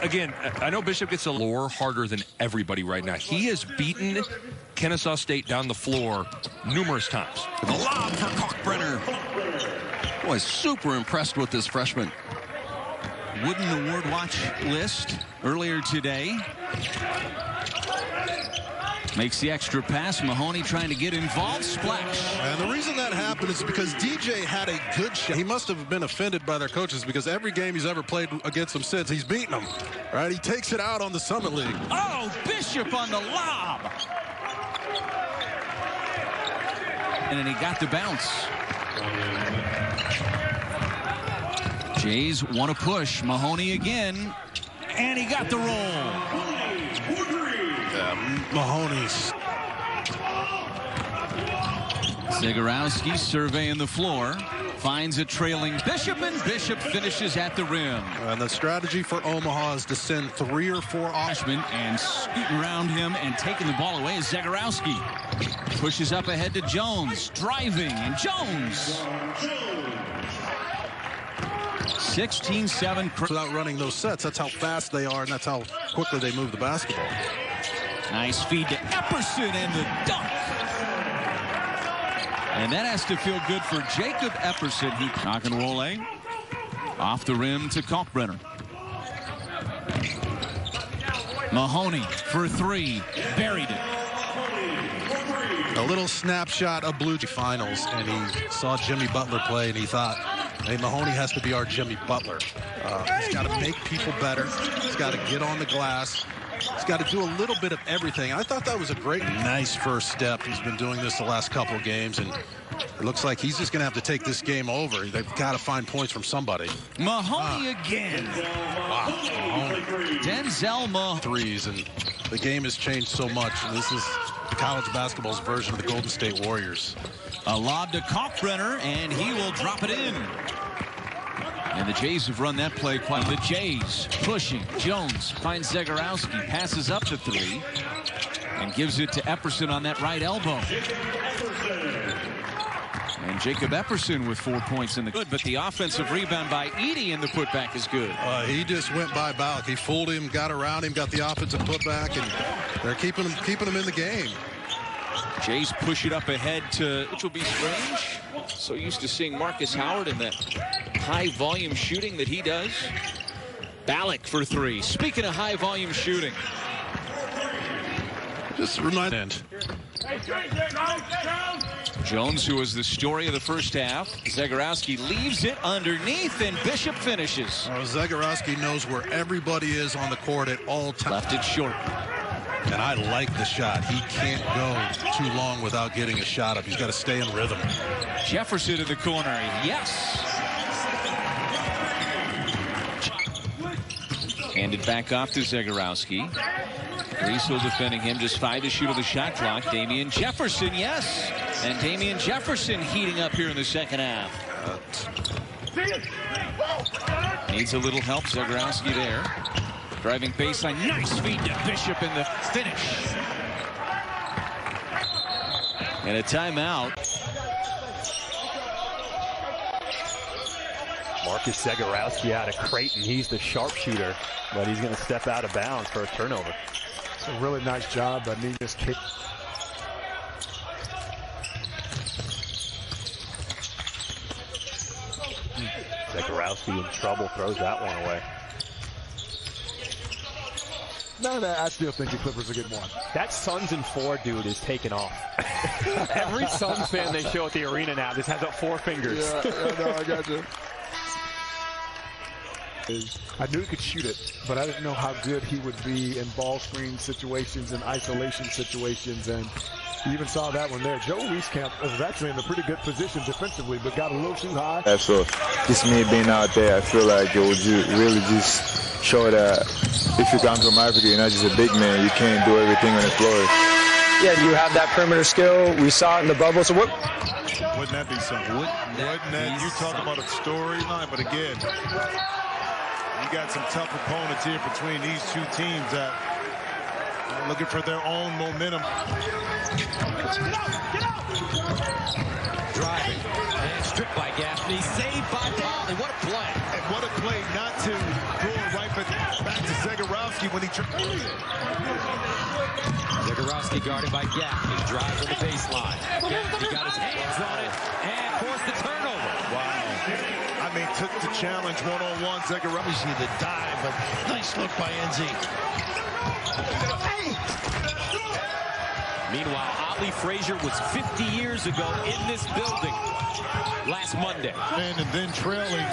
Speaker 14: Again, I know Bishop gets a floor harder than everybody right now. He has beaten Kennesaw State down the floor numerous times.
Speaker 21: The lob for Kalkbrenner. Boy, super impressed with this freshman. Wooden Award Watch list earlier today. Makes the extra pass. Mahoney trying to get involved. Splash.
Speaker 20: And the reason that happened is because DJ had a good shot. He must have been offended by their coaches because every game he's ever played against them since, he's beaten them. Right? He takes it out on the Summit League.
Speaker 21: Oh, Bishop on the lob. And then he got the bounce. Jays want to push. Mahoney again. And he got the roll.
Speaker 20: Mahoney's.
Speaker 21: Zegarowski surveying the floor. Finds a trailing Bishop, and Bishop finishes at the rim.
Speaker 20: And the strategy for Omaha is to send 3 or 4
Speaker 21: freshmen, and scooting around him and taking the ball away is Zegarowski. Pushes up ahead to Jones. Driving, and Jones. 16-7.
Speaker 20: Without running those sets, that's how fast they are, and that's how quickly they move the basketball.
Speaker 21: Nice feed to Epperson and the dunk. And that has to feel good for Jacob Epperson. He knock and roll off the rim to Kalkbrenner. Mahoney for 3. Buried it.
Speaker 20: A little snapshot of Blue Jay Finals, and he saw Jimmy Butler play, and he thought, hey, Mahoney has to be our Jimmy Butler. He's got to make people better. He's got to get on the glass. He's got to do a little bit of everything. I thought that was a great, nice first step. He's been doing this the last couple of games, and it looks like he's just going to have to take this game over. They've got to find points from somebody.
Speaker 21: Mahoney again.
Speaker 20: Wow. Mahoney.
Speaker 21: Denzel Mahoney.
Speaker 20: Threes, and the game has changed so much. And this is college basketball's version of the Golden State Warriors.
Speaker 21: A lob to Kalkbrenner, and he will drop it in. And the Jays have run that play quite. The Jays pushing. Jones finds Zegarowski, passes up the 3, and gives it to Epperson on that right elbow. And Jacob Epperson with 4 points in the good, but the offensive rebound by Edey in the putback is good.
Speaker 20: He just went by Balak. He fooled him, got around him, got the offensive putback, and they're keeping him in the game.
Speaker 22: Jays push it up ahead to, which will be strange. So used to seeing Marcus Howard in that high volume shooting that he does. Balak for 3. Speaking of high volume shooting.
Speaker 20: Just remind end.
Speaker 21: Jones, who was the story of the first half. Zegarowski leaves it underneath, and Bishop finishes.
Speaker 20: Zegarowski knows where everybody is on the court at all times.
Speaker 21: Left it short.
Speaker 20: And I like the shot. He can't go too long without getting a shot up. He's got to stay in rhythm.
Speaker 21: Jefferson in the corner. Yes. Handed back off to Zegarowski.
Speaker 22: Riesel defending him, just 5 to shoot on the shot clock. Damian Jefferson, yes. And Damian Jefferson heating up here in the second half. Needs a little help, Zegarowski there. Driving baseline, nice feed to Bishop in the finish. And a timeout.
Speaker 5: Marcus Zegarowski out of Creighton. He's the sharpshooter, but he's going to step out of bounds for a turnover.
Speaker 3: It's a really nice job by Negus kick.
Speaker 5: Zegarowski in trouble, throws that one away.
Speaker 3: None of that. I still think the Clippers will get one.
Speaker 5: That Suns and 4 dude is taking off. Every Suns fan they show at the arena now just has up 4 fingers.
Speaker 3: Yeah, no, I got you. I knew he could shoot it, but I didn't know how good he would be in ball screen situations and isolation situations, and you even saw that one there. Joe Wieskamp was actually in a pretty good position defensively, but got a little too high.
Speaker 8: Absolutely. Just me being out there, I feel like it would really just show that if you come from Africa, you're not just a big man, you can't do everything on the floor.
Speaker 9: Yeah, you have that perimeter skill. We saw it in the bubble. So what?
Speaker 6: Wouldn't that be something? Wouldn't that you talk about a storyline, but again, you got some tough opponents here between these two teams that are looking for their own momentum.
Speaker 12: Driving and stripped by Gaffney, saved by Conley. What a play!
Speaker 6: And what a play not to throw it right back to Zegarowski when he
Speaker 12: Zegarowski guarded by Gaffney, drives on the baseline. Gaffney got his hands on it and forced the turnover.
Speaker 6: Wow. I mean, took the challenge one-on-one. Zegarowski the dive, but nice look by NZ.
Speaker 12: Meanwhile, Ollie Frazier was 50 years ago in this building last Monday.
Speaker 6: And then trailing,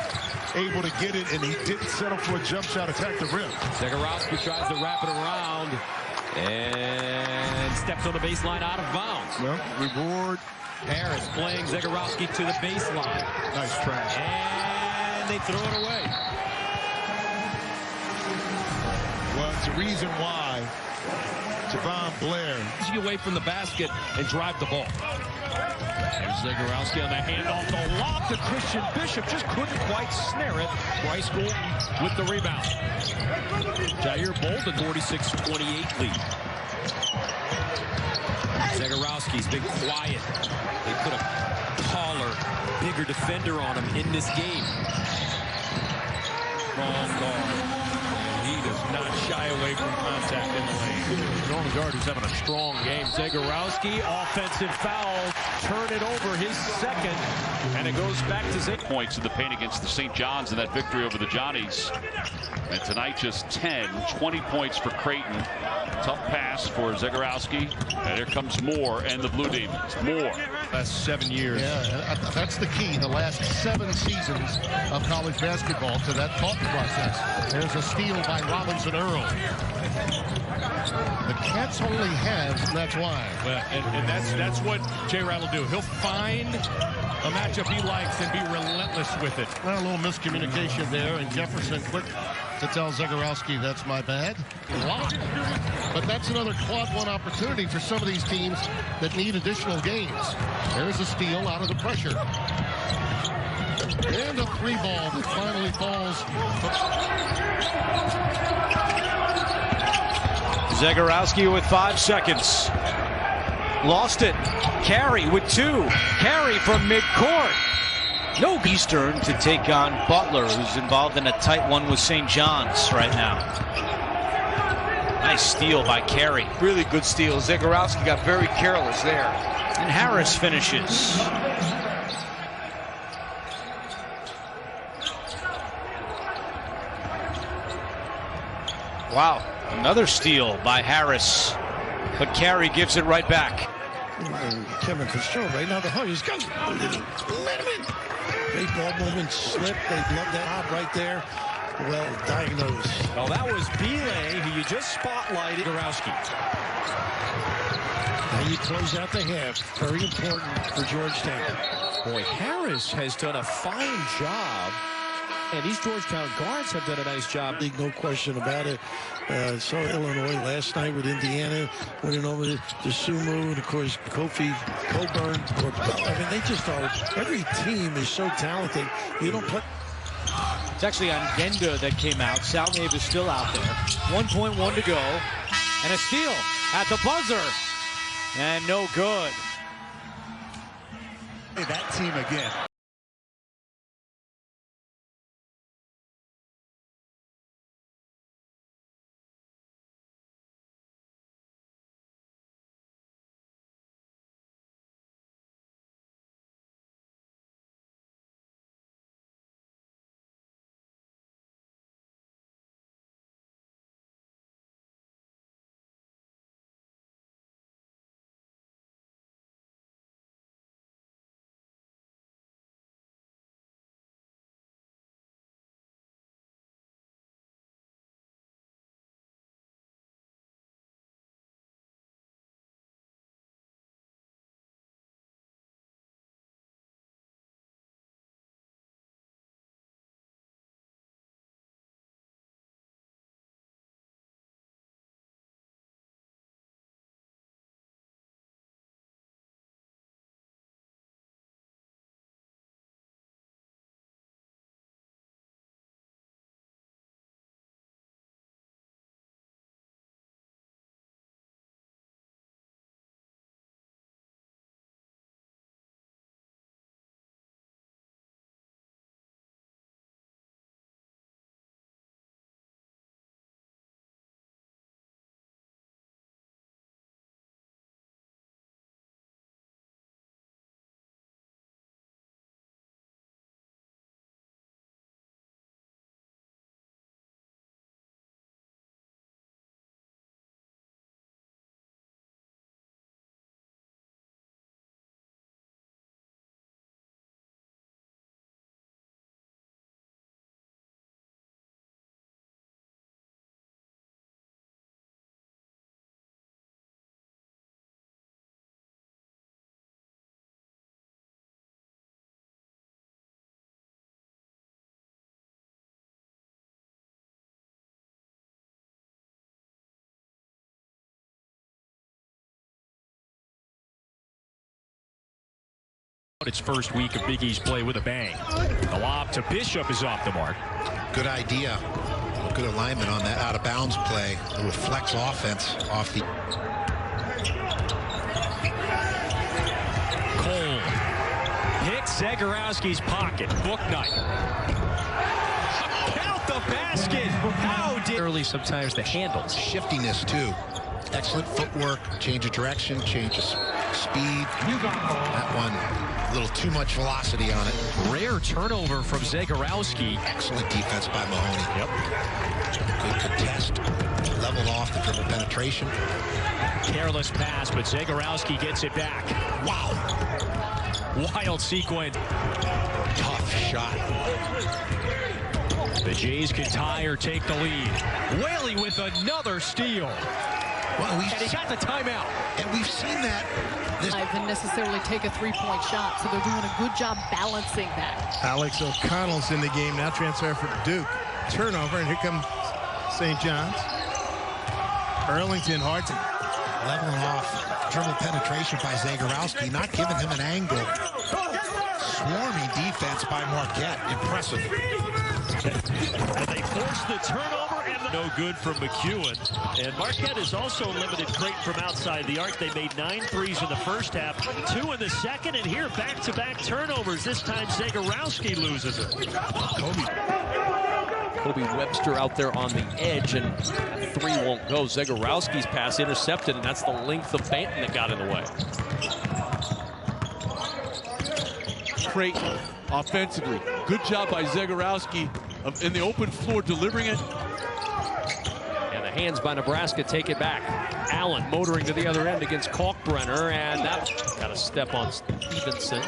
Speaker 6: able to get it, and he didn't settle for a jump shot, attack the rim.
Speaker 12: Zegarowski tries to wrap it around and steps on the baseline out of bounds.
Speaker 6: Well, reward.
Speaker 12: Harris playing Zegarowski to the baseline.
Speaker 6: Nice trash.
Speaker 12: And they throw it away.
Speaker 6: Well, it's the reason why Javon Blair
Speaker 14: gets you away from the basket and drive the ball. And Zegarowski on the handoff, the lob to Christian Bishop, just couldn't quite snare it. Bryce Gordon with the rebound. Jair Bolden, 46-28 lead. Zegarowski's been quiet. They put a taller, bigger defender on him in this game. Strong guard. He does not shy away from contact in the lane. Strong guard who's having a strong game. Zegarowski, offensive foul, turn it over, his second, and it goes back to Zegarowski.
Speaker 16: Points in the paint against the St. John's in that victory over the Johnnies. And tonight just 20 points for Creighton. Tough pass for Zegarowski. And here comes Moore and the Blue Demons. Moore.
Speaker 13: Last 7 years.
Speaker 19: Yeah, that's the key. The last 7 seasons of college basketball to that thought process. There's a steal by Robinson Earl. The Cats only have, that's why.
Speaker 14: Well, and that's what J. Rattle will do. He'll find a matchup he likes and be relentless with it.
Speaker 19: Well, a little miscommunication there, and Jefferson quick to tell Zegarowski that's my bad. Block. But that's another quad one opportunity for some of these teams that need additional games. There's a steal out of the pressure. And a 3 ball that finally falls.
Speaker 17: Zegarowski with 5 seconds. Lost it. Carey with 2. Carey from midcourt. No Eastern to take on Butler, who's involved in a tight one with St. John's right now. Nice steal by Carey.
Speaker 18: Really good steal. Zegarowski got very careless there.
Speaker 17: And Harris finishes. Wow, another steal by Harris. But Carey gives it right back.
Speaker 11: Kevin Fitzgerald right now, the Hunters go. Let him in. Great ball movement, slip. They love that hop right there. Well diagnosed.
Speaker 12: Well, that was Belay, who you just spotlighted. Zegarowski.
Speaker 11: Now you close out the half. Very important for Georgetown.
Speaker 12: Boy, Harris has done a fine job
Speaker 17: And these Georgetown guards have done a nice job.
Speaker 11: No question about it. Saw Illinois last night with Indiana, winning over the Sumo, and of course Kofi Coburn. I mean, they just are. Every team is so talented. You don't play.
Speaker 17: It's actually on Genda that came out. Salnave is still out there. 1.1 to go. And a steal at the buzzer. And no good.
Speaker 2: Hey, that team again.
Speaker 14: Its first week of Big East play with a bang. The lob to Bishop is off the mark.
Speaker 2: Good idea. Good alignment on that out-of-bounds play. A little flex offense off the...
Speaker 14: Cole hits Zegarowski's pocket. Book night. Count the basket. How did...
Speaker 17: Early sometimes the handles.
Speaker 2: Shiftiness, too. Excellent footwork. Change of direction. Change of speed. That one, a little too much velocity on it.
Speaker 14: Rare turnover from Zegarowski.
Speaker 2: Excellent defense by Mahoney.
Speaker 14: Yep.
Speaker 2: Good contest. Leveled off the dribble penetration.
Speaker 14: Careless pass, but Zegarowski gets it back.
Speaker 2: Wow.
Speaker 14: Wild sequence.
Speaker 2: Tough shot.
Speaker 14: The Jays can tie or take the lead. Whaley with another steal.
Speaker 2: Well,
Speaker 14: and he got the timeout.
Speaker 2: And we've seen that.
Speaker 10: And necessarily take a three-point shot, so they're doing a good job balancing that.
Speaker 23: Alex O'Connell's in the game now, transfer for Duke. Turnover, and here comes St. John's. Burlington, hard to
Speaker 2: leveling off dribble penetration by Zegarowski, not giving him an angle. Swarming defense by Marquette. Impressive.
Speaker 24: And they force the turnover, and no good from McEwen. And Marquette is also limited Creighton from outside the arc. They made 9 threes in the first half, 2 in the second, and here back-to-back turnovers. This time Zegarowski loses it.
Speaker 25: Kobe Webster out there on the edge, and that three won't go. Zegarowski's pass intercepted, and that's the length of Banton that got in the way.
Speaker 26: Creighton offensively. Good job by Zegarowski in the open floor delivering it.
Speaker 25: And the hands by Nebraska take it back. Allen motoring to the other end against Kalkbrenner, and that got a step on Stevenson.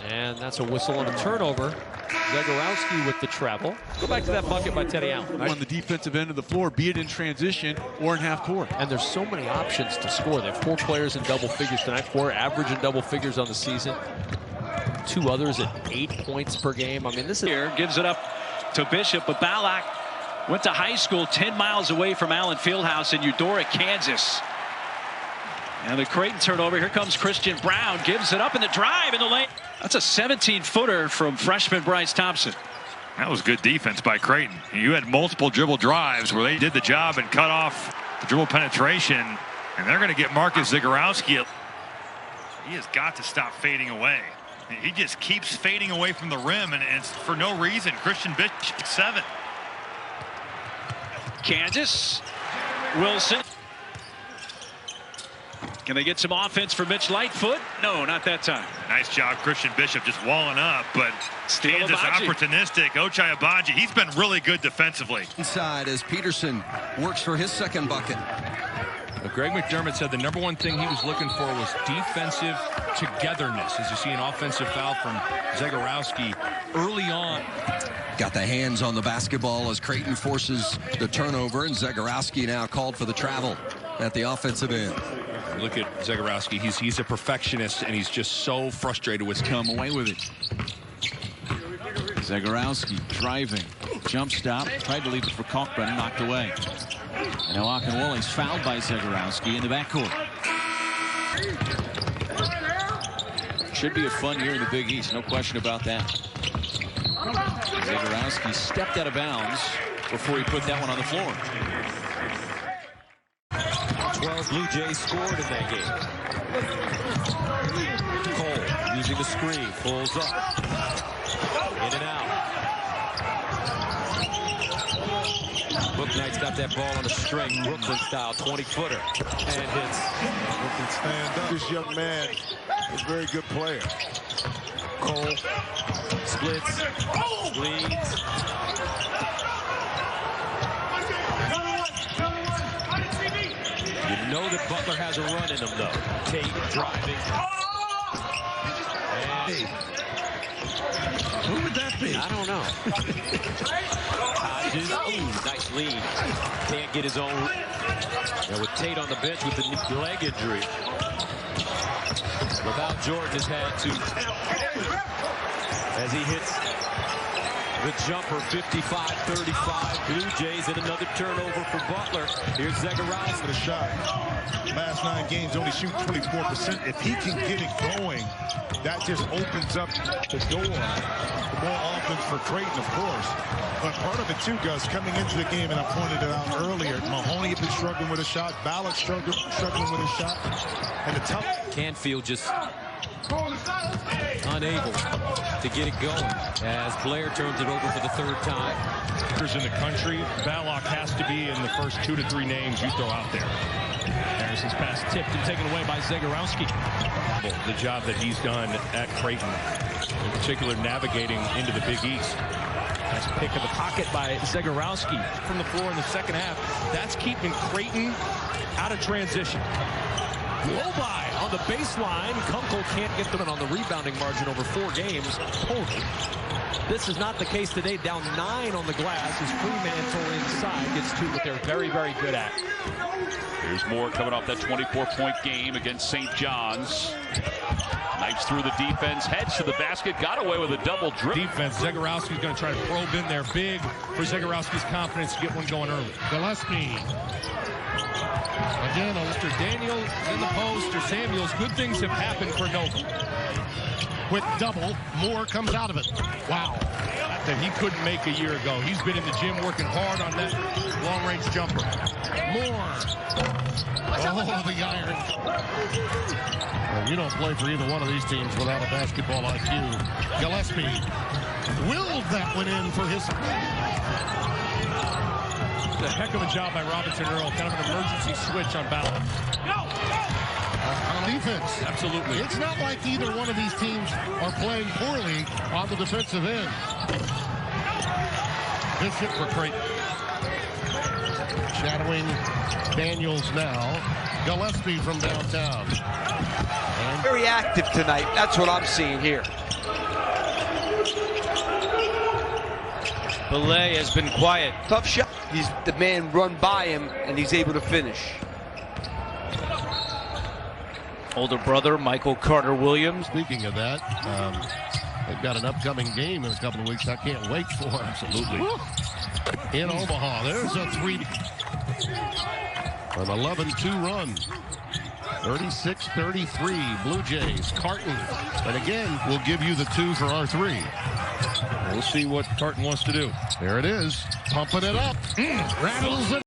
Speaker 25: And that's a whistle and a turnover. Zegarowski with the travel. Go back to that bucket by Teddy Allen.
Speaker 26: On the defensive end of the floor, be it in transition or in half court.
Speaker 25: And there's so many options to score. They have 4 players in double figures tonight, 4 average in double figures on the season. 2 others at 8 points per game. I mean, this is
Speaker 1: here gives it up to Bishop, but Balak went to high school 10 miles away from Allen Fieldhouse in Eudora, Kansas. And the Creighton turnover. Here comes Christian Brown, gives it up in the drive in the lane. That's a 17-footer from freshman Bryce Thompson.
Speaker 4: That was good defense by Creighton. You had multiple dribble drives where they did the job and cut off the dribble penetration, and they're going to get Marcus Zegarowski. He has got to stop fading away. He just keeps fading away from the rim, and it's for no reason. Christian Bishop, 7.
Speaker 1: Kansas, Wilson. Can they get some offense for Mitch Lightfoot? No, not that time.
Speaker 4: Nice job, Christian Bishop, just walling up, but Kansas opportunistic. Ochai Agbaji, he's been really good defensively.
Speaker 7: Inside as Peterson works for his second bucket.
Speaker 13: Greg McDermott said the #1 thing he was looking for was defensive togetherness, as you see an offensive foul from Zegarowski early on.
Speaker 7: Got the hands on the basketball as Creighton forces the turnover, and Zegarowski now called for the travel at the offensive end.
Speaker 13: Look at Zegarowski. He's a perfectionist, and he's just so frustrated with
Speaker 22: come away with it. Zegarowski driving, jump stop, tried to leave it for Kalkbrenner, knocked away. And now Akinwole's fouled by Zegarowski in the backcourt. Should be a fun year in the Big East, no question about that. Zegarowski stepped out of bounds before he put that one on the floor.
Speaker 25: 12 Blue Jays scored in that game. Cole using the screen, pulls up, in and out. Bouknight's got that ball on a string, Brooklyn style, 20-footer, and hits.
Speaker 6: Brooklyn stand up. This young man is a very good player.
Speaker 25: Cole splits, leads. You know that Butler has a run in him, though. Tate driving. And
Speaker 11: who would that be?
Speaker 25: I don't know. Hodges, ooh, nice lead. Can't get his own. And with Tate on the bench with the leg injury. Without Jordan has had to. As he hits the jumper, 55-35. Blue Jays and another turnover for Butler. Here's Zegarowski.
Speaker 6: For the shot. Last 9 games, only shoot 24%. If he can get it going, that just opens up the door for more offense for Creighton, of course. But part of it, too, Gus, coming into the game, and I pointed it out earlier, Mahoney had been struggling with a shot. Ballard struggling with a shot. And the tough.
Speaker 25: Canfield just unable to get it going as Blair turns it over for the 3rd time.
Speaker 13: In the country, Balak has to be in the first 2 to 3 names you throw out there.
Speaker 25: Harrison's pass tipped and taken away by Zegarowski.
Speaker 13: The job that he's done at Creighton, in particular navigating into the Big East.
Speaker 25: Nice pick of the pocket by Zegarowski
Speaker 13: from the floor in the second half. That's keeping Creighton out of transition.
Speaker 25: Blow by on the baseline. Kunkel can't get them on the rebounding margin over 4 games. Total. This is not the case today. Down 9 on the glass as Fremantle inside gets 2, but they're very, very good at.
Speaker 16: Here's more coming off that 24-point game against St. John's. Knifes through the defense, heads to the basket, got away with a double dribble.
Speaker 13: Defense, Zegarowski's going to try to probe in there big for Zegarowski's confidence to get one going early.
Speaker 19: Gillespie.
Speaker 13: Again, Mr. Daniel in the post, or Samuels. Good things have happened for Nova.
Speaker 19: Quick double. Moore comes out of it. Wow.
Speaker 13: That he couldn't make a year ago. He's been in the gym working hard on that long-range jumper.
Speaker 19: Moore. Oh, the iron. Well, you don't play for either one of these teams without a basketball IQ. Gillespie willed that one in for his...
Speaker 13: A heck of a job by Robinson Earl. Kind of an emergency switch on Ballard.
Speaker 19: On defense.
Speaker 13: Absolutely.
Speaker 19: It's not like either one of these teams are playing poorly on the defensive end. Bishop for Creighton. Shadowing Daniels now. Gillespie from downtown.
Speaker 18: And very active tonight. That's what I'm seeing here.
Speaker 17: Belay has been quiet.
Speaker 18: Tough shot. He's the man run by him, and he's able to finish.
Speaker 17: Older brother, Michael Carter Williams.
Speaker 19: Speaking of that, They've got an upcoming game in a couple of weeks. I can't wait for them. Absolutely. In Omaha, there's a 3. An 11-2 run. 36-33, Blue Jays. Carton. And again, we'll give you the 2 for our 3.
Speaker 13: We'll see what Carton wants to do.
Speaker 19: There it is. Pumping it up. Rattles it.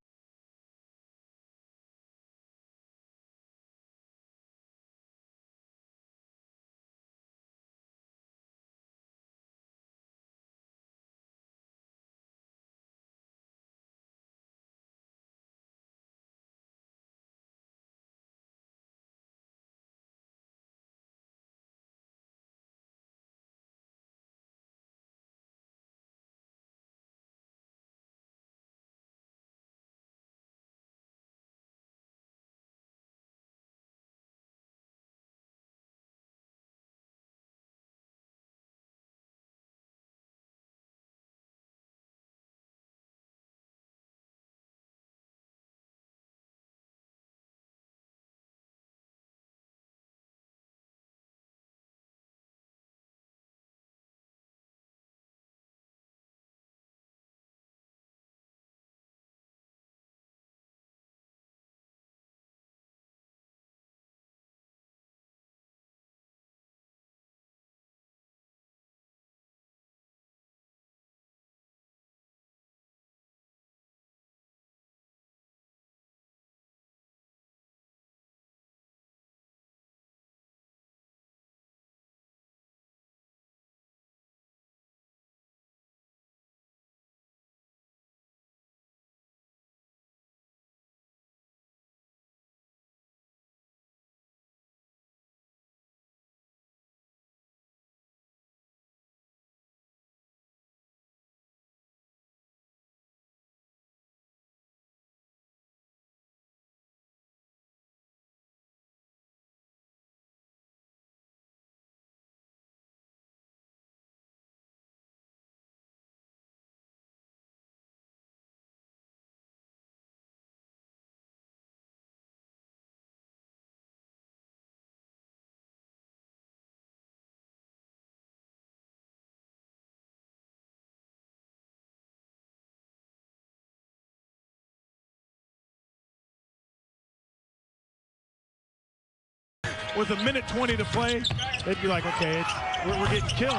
Speaker 23: With a minute 20 to play, they'd be like, okay, we're getting killed.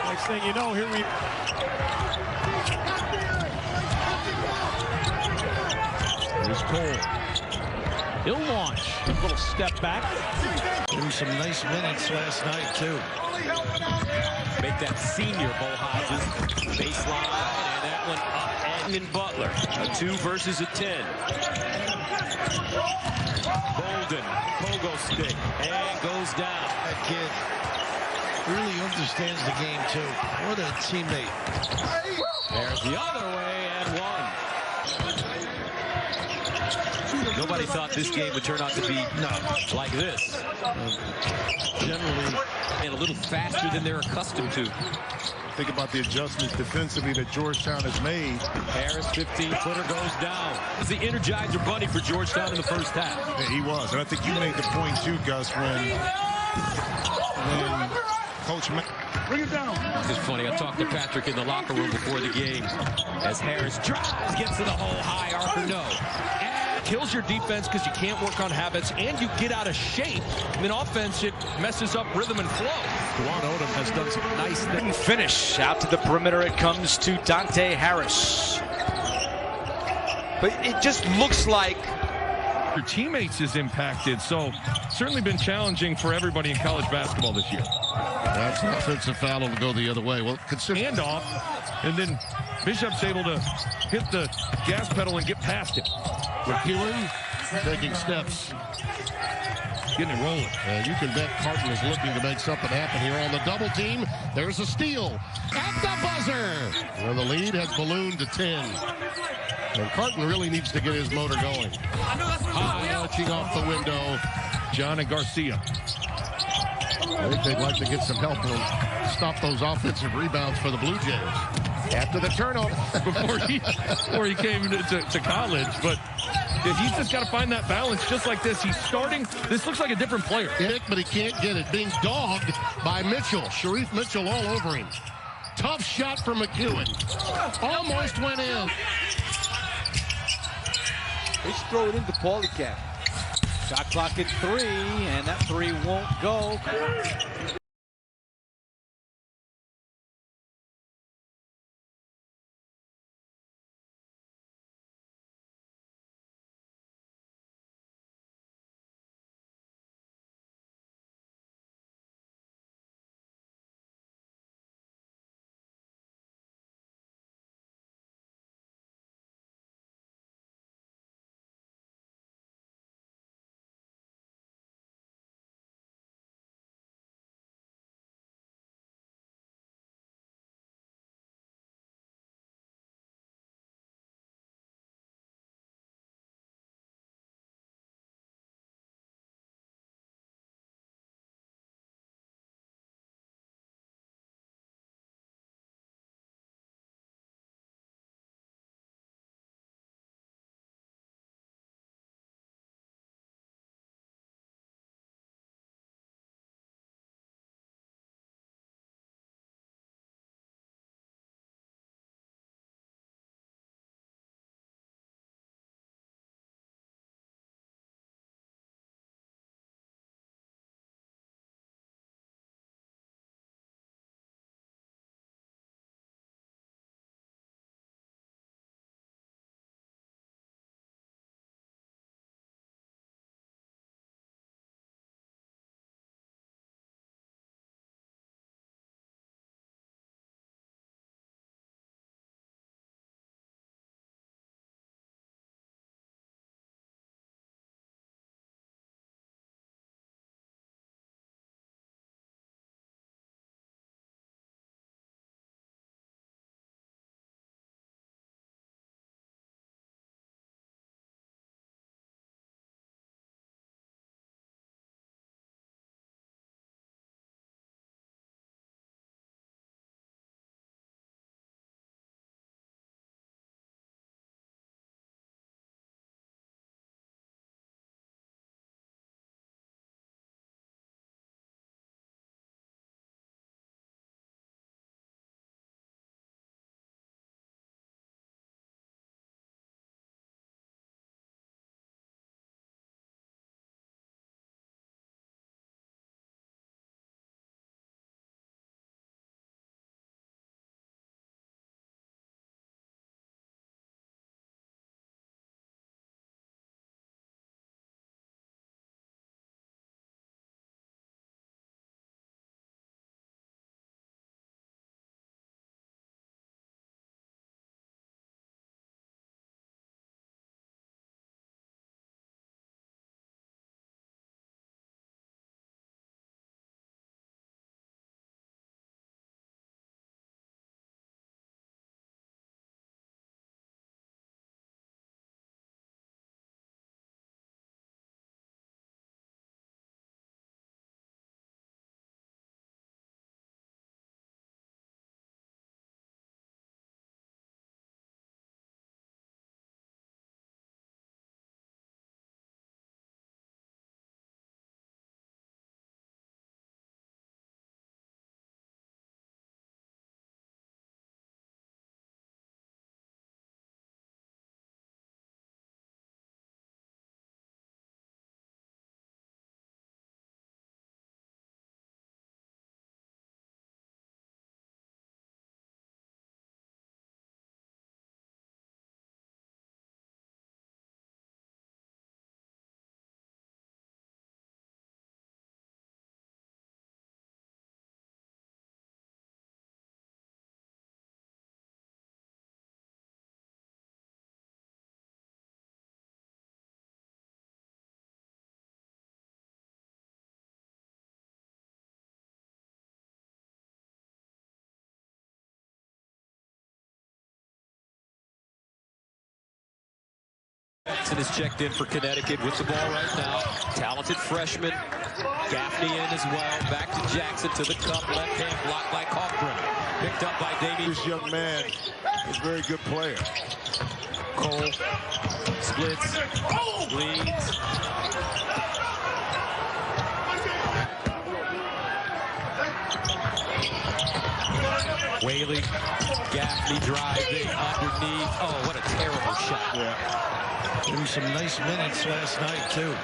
Speaker 23: Next thing you know, here we...
Speaker 13: Here's Cole. He'll launch. A little step back.
Speaker 11: There were some nice minutes last night, too.
Speaker 12: Make that senior Bo Hodges baseline, and that one up and in Butler. A 2 versus a 10. Bolden, pogo stick, and goes down.
Speaker 11: That kid really understands the game, too. What a teammate.
Speaker 12: There's the other way, and 1. Nobody thought this game would turn out to be like this.
Speaker 23: Generally,
Speaker 12: and a little faster than they're accustomed to.
Speaker 6: Think about the adjustments defensively that Georgetown has made.
Speaker 12: Harris, 15-footer, goes down. It's the Energizer Bunny for Georgetown in the first half.
Speaker 6: Yeah, he was. And I think you made the point, too, Gus, when Coach
Speaker 23: bring it down.
Speaker 12: It's funny. I talked to Patrick in the locker room before the game as Harris drives, gets to the hole, high arc or no.
Speaker 13: Kills your defense because you can't work on habits and you get out of shape. And then offense, it messes up rhythm and flow.
Speaker 23: Juwan Odom has done some nice things.
Speaker 17: Finish. Out to the perimeter it comes to Dante Harris. But it just looks like
Speaker 13: your teammates is impacted, so certainly been challenging for everybody in college basketball this year.
Speaker 19: That's an offensive foul will go the other way. Well,
Speaker 13: handoff, and then Bishop's able to hit the gas pedal and get past it.
Speaker 19: McEwen taking steps.
Speaker 13: Getting it rolling.
Speaker 19: And you can bet Carton is looking to make something happen here on the double team. There's a steal at the buzzer. Well, the lead has ballooned to 10. And Carton really needs to get his motor going. High arching off the window.
Speaker 13: John and Garcia.
Speaker 19: I think they'd like to get some help to stop those offensive rebounds for the Blue Jays. After the turnover.
Speaker 13: before he came to college, but He's just got to find that balance just like this. He's starting. This looks like a different player.
Speaker 19: But he can't get it. Being dogged by Mitchell. Sharif Mitchell all over him. Tough shot from McEwen. Almost went in.
Speaker 18: They should throw it into Paulie Cat.
Speaker 17: Shot clock at 3, and that 3 won't go.
Speaker 12: Jackson is checked in for Connecticut with the ball right now. Talented freshman. Gaffney in as well. Back to Jackson to the cup. Left hand blocked by Cochran. Picked up by Davey.
Speaker 6: This young man is a very good player.
Speaker 25: Cole splits, leads. Whaley, Gaffney driving underneath. Oh, what a terrible shot.
Speaker 11: Yeah. Gave him some nice minutes last night, too.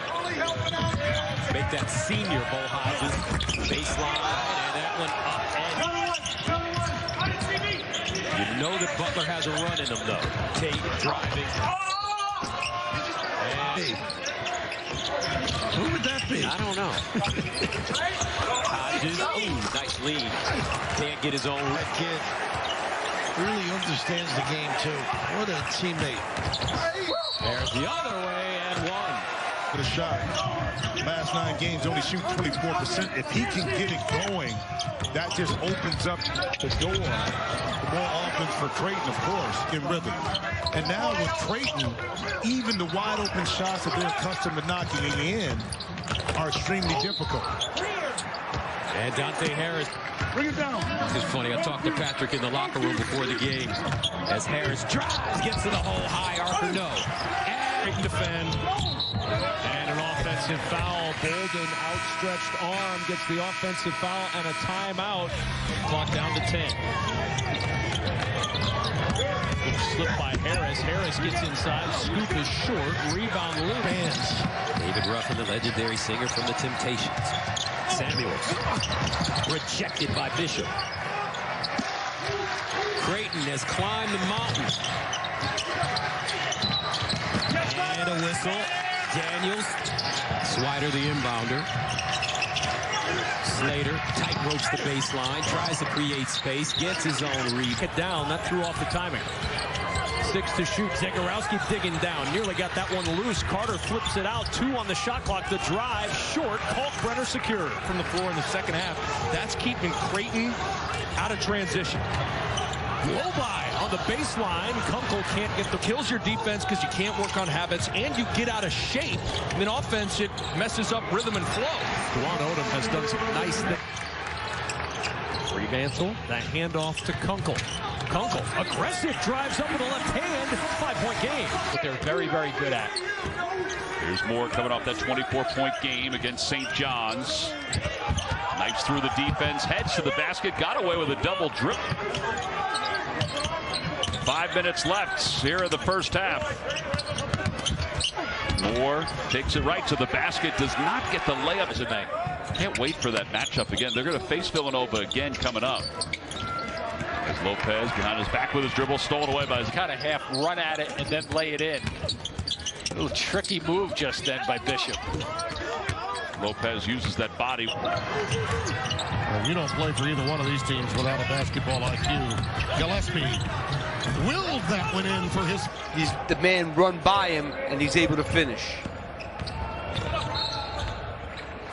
Speaker 25: Make that senior Bolhausen baseline, and that one up and you know that Butler has a run in him, though. Tate driving. And
Speaker 11: who would that be?
Speaker 25: I don't know. Hodges, ooh, nice lead. Can't get his own.
Speaker 11: That kid really understands the game, too. What a teammate.
Speaker 25: There's the other way and one.
Speaker 6: For the shot. Last 9 games, only shoot 24%. If he can get it going, that just opens up the door for more offense for Creighton, of course, in rhythm. And now with Creighton, even the wide open shots that they're accustomed to knocking in are extremely difficult.
Speaker 25: And Dante Harris.
Speaker 6: Bring it down.
Speaker 25: It's funny. I talked to Patrick in the locker room before the game. As Harris drives, gets to the hole, high arc or no.
Speaker 24: And defend. And an offensive foul. Bolden, outstretched arm, gets the offensive foul and a timeout. Clock down to 10. Slip by Harris. Harris gets inside. Scoop is short. Rebound loose.
Speaker 25: David Ruffin, the legendary singer from the Temptations. Samuels. Rejected by Bishop. Creighton has climbed the mountain. And a whistle. Daniels. Swider, the inbounder. Slater tight ropes the baseline. Tries to create space. Gets his own read.
Speaker 24: Get down. That threw off the timing. 6 to shoot. Zegarowski digging down. Nearly got that one loose. Carter flips it out. 2 on the shot clock. The drive short. Kalkbrenner secure from the floor in the second half. That's keeping Creighton out of transition. Blow by on the baseline. Kunkel can't get the kills your defense because you can't work on habits and you get out of shape. And then offense, it messes up rhythm and flow. Juwan Odom has done some nice things. Freemantle, the handoff to Kunkel. Kunkel, aggressive, drives up with the left hand. 5-point game. But they're very, very good at.
Speaker 16: Here's more coming off that 24-point game against St. John's. Knifes through the defense, heads to the basket, got away with a double dribble. 5 minutes left here in the first half. Moore takes it right to the basket, does not get the layup tonight. Can't wait for that matchup again. They're going to face Villanova again coming up. As Lopez behind his back with his dribble, stolen away by his
Speaker 17: kind of half run at it and then lay it in. A little tricky move just then by Bishop.
Speaker 16: Lopez uses that body.
Speaker 19: Well, you don't play for either one of these teams without a basketball IQ. Gillespie willed that one in for his.
Speaker 18: He's the man run by him, and he's able to finish.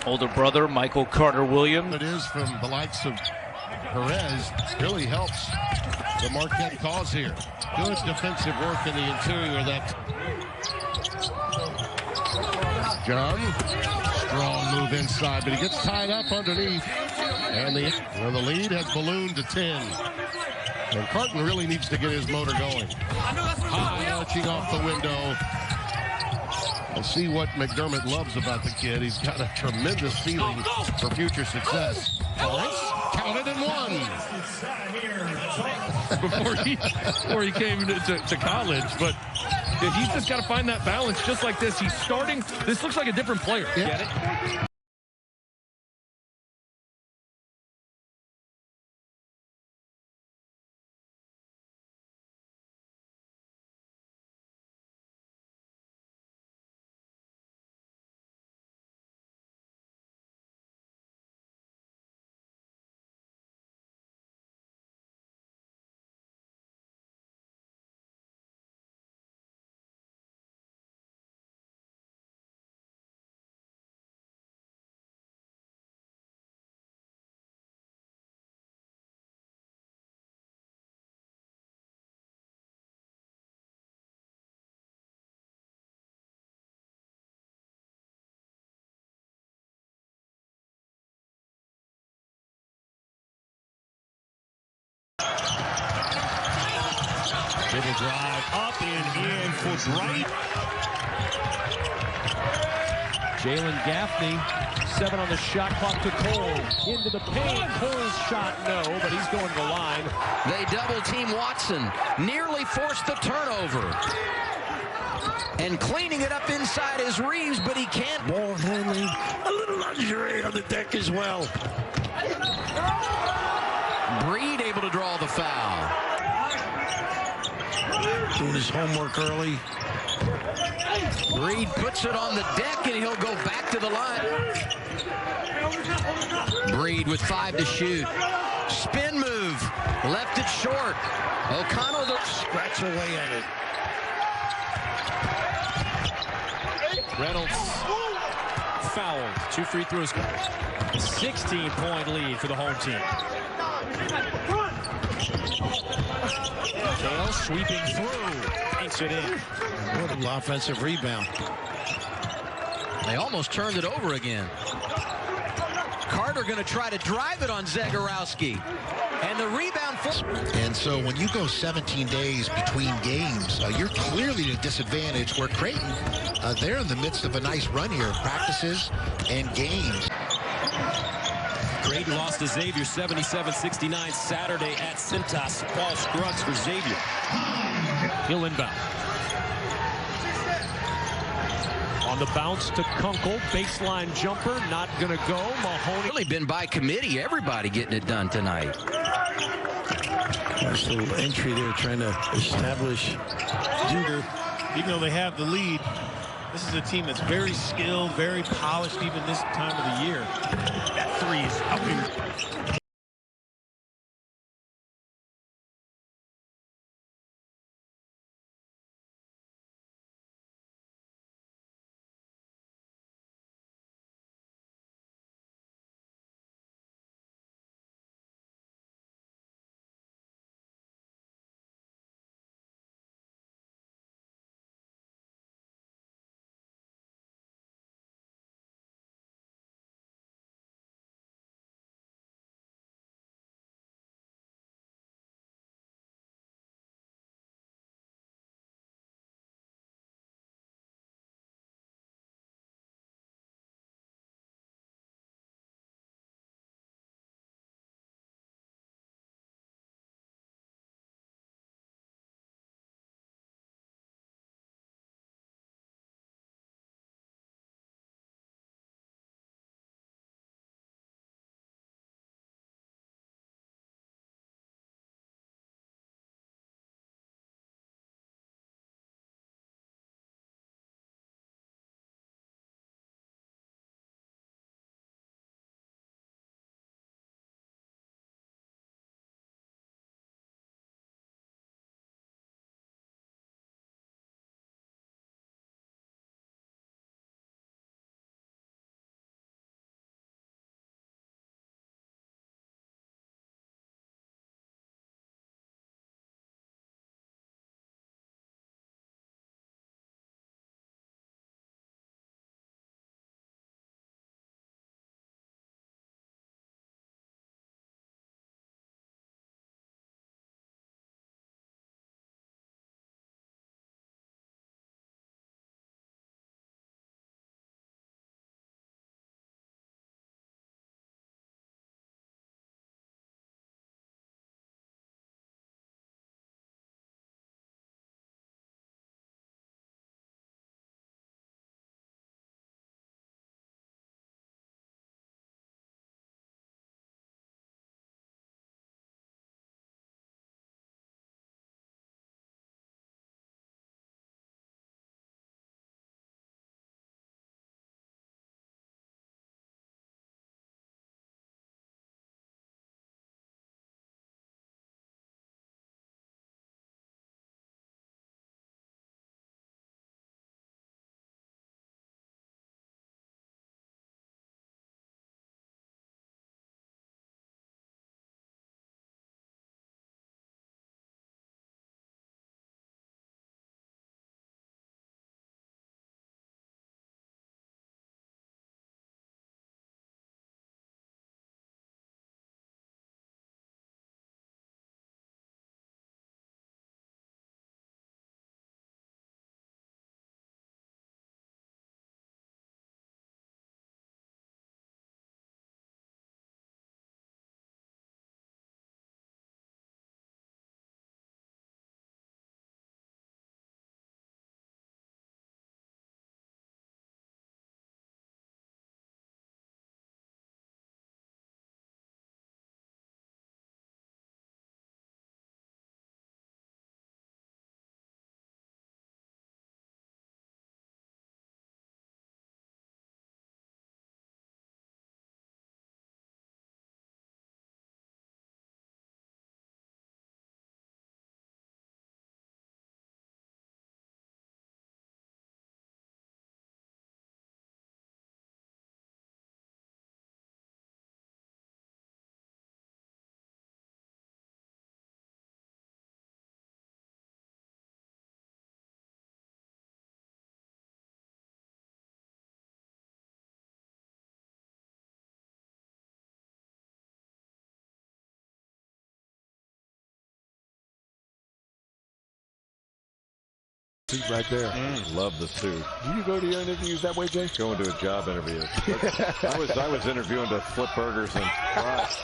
Speaker 17: Older brother, Michael Carter Williams.
Speaker 19: It is from the likes of Perez. Really helps the Marquette cause here. Good defensive work in the interior of that. John, strong move inside, but he gets tied up underneath. And the lead has ballooned to 10. And Carton really needs to get his motor going. High arching off the window. We'll see what McDermott loves about the kid. He's got a tremendous feeling for future success. Counted and won.
Speaker 13: before he came to college, but he's just got to find that balance just like this. He's starting. This looks like a different player.
Speaker 19: Yeah.
Speaker 13: Get it?
Speaker 24: Dribble drive up and in for Bright. Jalen Gaffney, 7 on the shot clock to Cole. Into the paint. Cole's shot, no, but he's going to the line.
Speaker 7: They double team Watson. Nearly forced the turnover. And cleaning it up inside is Reeves, but he can't.
Speaker 11: Ball handling. A little luxury on the deck as well.
Speaker 7: Breed able to draw the foul.
Speaker 11: Doing his homework early.
Speaker 7: Breed puts it on the deck, and he'll go back to the line. Breed with 5 to shoot. Spin move. Left it short. O'Connell
Speaker 11: scratch away at it.
Speaker 24: Reynolds fouled. 2 free throws. 16-point lead for the home team. Kale sweeping through. Takes it in.
Speaker 11: What an offensive rebound.
Speaker 7: They almost turned it over again. Carter going to try to drive it on Zegarowski. And the rebound.
Speaker 2: And so when you go 17 days between games, you're clearly at a disadvantage where Creighton, they're in the midst of a nice run here of practices and games.
Speaker 24: Creighton lost to Xavier 77-69 Saturday at Cintas. Paul Scruggs for Xavier. He'll inbound. On the bounce to Kunkel. Baseline jumper. Not going to go. Mahoney.
Speaker 7: Really been by committee. Everybody getting it done tonight.
Speaker 11: Nice little entry there trying to establish Duger.
Speaker 23: Even though they have the lead, this is a team that's very skilled, very polished even this time of the year. That 3 is up here.
Speaker 3: suit right there.
Speaker 5: Love the suit.
Speaker 3: Do you go to your interviews that way, Jay?
Speaker 5: Going to a job interview. I was interviewing to flip burgers and fries.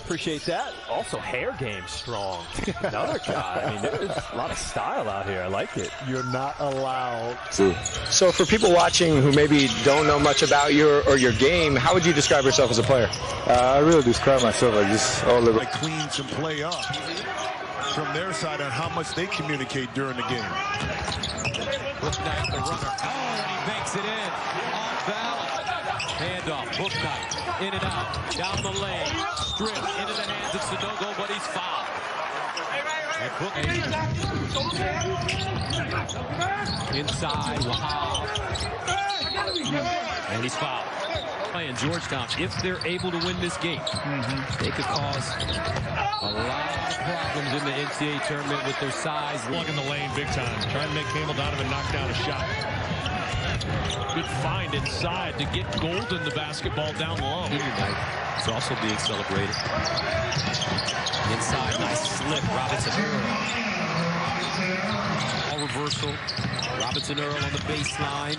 Speaker 14: Appreciate that. Also, hair game strong. Another guy. I mean, there's a lot of style out here. I like it.
Speaker 3: You're not allowed
Speaker 9: to. So for people watching who maybe don't know much about you or your game, how would you describe yourself as a player?
Speaker 3: I really describe myself as just all over.
Speaker 6: Like clean some play up from their side on how much they communicate during the game.
Speaker 12: Booknight, the runner. Oh, and he makes it in. Off balance. Handoff. Booknight. In and out. Down the lane. Strip. Into the hands of Sanogo, but he's fouled. And inside. Wahab. And he's fouled. Playing Georgetown, if they're able to win this game, they could cause a lot of problems in the NCAA tournament with their size.
Speaker 13: Plug in the lane big time. Trying to make Campbell Donovan knock down a shot.
Speaker 14: Good find inside to get Golden the basketball down low.
Speaker 12: It's also being celebrated. Inside, nice slip. Robinson Earl. All reversal. Robinson Earl on the baseline.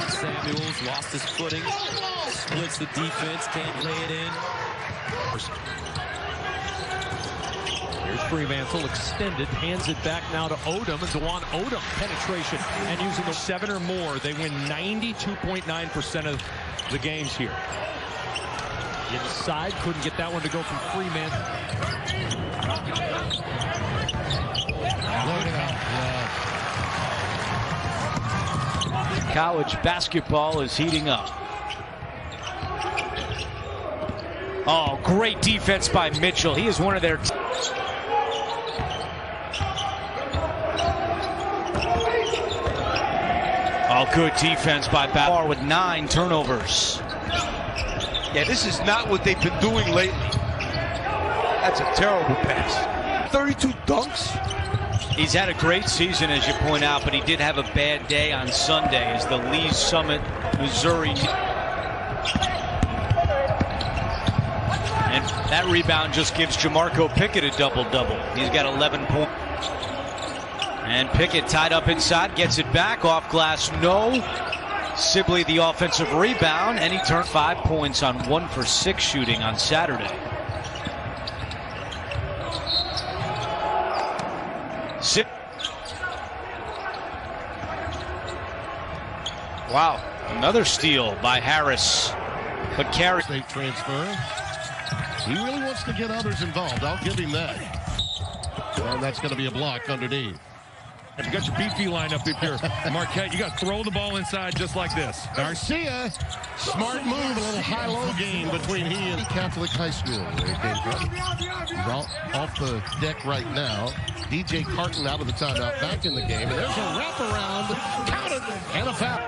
Speaker 12: Samuels lost his footing. Splits the defense. Can't lay it in.
Speaker 14: Here's Fremantle extended, hands it back now to Odom. And Dewan Odom penetration and using the 7 or more. They win 92.9% of the games here. Inside, couldn't get that one to go from Fremantle.
Speaker 17: College basketball is heating up. Oh, great defense by Mitchell. He is one of their... Oh, good defense by Bauer with 9 turnovers.
Speaker 18: Yeah, this is not what they've been doing lately. That's a terrible pass. 32 dunks.
Speaker 17: He's had a great season, as you point out, but he did have a bad day on Sunday as the Lee Summit, Missouri. And that rebound just gives Jamarco Pickett a double-double. He's got 11 points. And Pickett tied up inside, gets it back, off glass, no. Sibley the offensive rebound, and he turned 5 points on 1 for 6 shooting on Saturday. Wow, another steal by Harris. But Carey.
Speaker 19: State transfer. He really wants to get others involved. I'll give him that. And that's going to be a block underneath.
Speaker 13: You got your beefy line up here, Marquette. You got to throw the ball inside just like this.
Speaker 19: Garcia, smart move, a little high-low game between he and Catholic High School. Where he came from. He's off the deck right now. DJ Carton out of the timeout, back in the game. And there's a wraparound, counted, and a foul.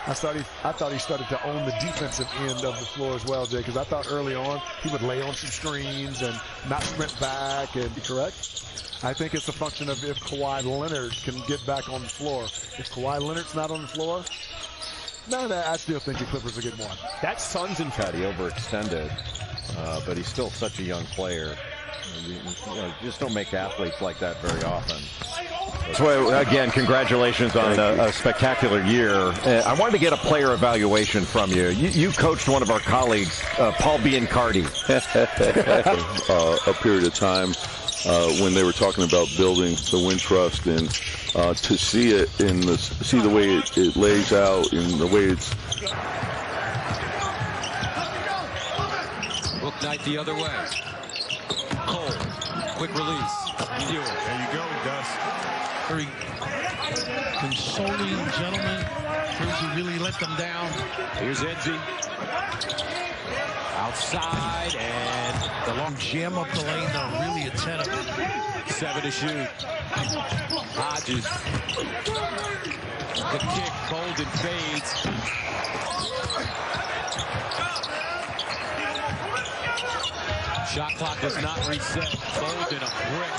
Speaker 3: I thought he started to own the defensive end of the floor as well, Jay, because I thought early on he would lay on some screens and not sprint back and be correct. I think it's a function of if Kawhi Leonard can get back on the floor. If Kawhi Leonard's not on the floor, I still think the Clippers will get one.
Speaker 5: That Suns in Fatty overextended, but he's still such a young player. You just don't make athletes like that very often. So again, congratulations on a spectacular year. I wanted to get a player evaluation from you. You coached one of our colleagues, Paul Biancardi.
Speaker 8: A period of time when they were talking about building the Win Trust, and to see it see the way it lays out and the way it's.
Speaker 7: Book Knight the other way. Cole, quick release.
Speaker 6: There you go, Gus.
Speaker 11: Very consoling gentleman. Jersey really let them down.
Speaker 12: Here's Enzi. Outside, and the long
Speaker 11: jam up the lane. They're really attentive.
Speaker 12: 7 to shoot. Hodges. The kick, Bolden fades. Shot clock was not reset. Bolden a brick.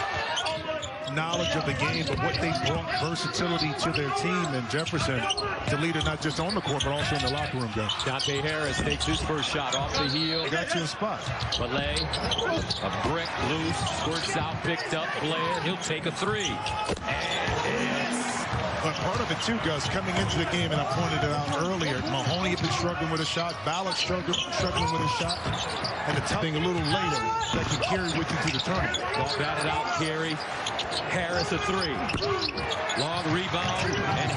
Speaker 6: Knowledge of the game, but what they brought versatility to their team, and Jefferson to lead it not just on the court, but also in the locker room, guys.
Speaker 12: Dante Harris takes his first shot off the heel.
Speaker 6: Got you in spot.
Speaker 12: Ballet, a brick loose, squirts out, picked up. Blair, he'll take a 3. And
Speaker 6: but part of it too, Gus, coming into the game, and I pointed it out earlier, Mahoney had been struggling with a shot, Ballard struggling with a shot, and it's something a little later that can carry with you to the tournament.
Speaker 12: Ball batted out, Carey. Harris a 3. Long rebound, and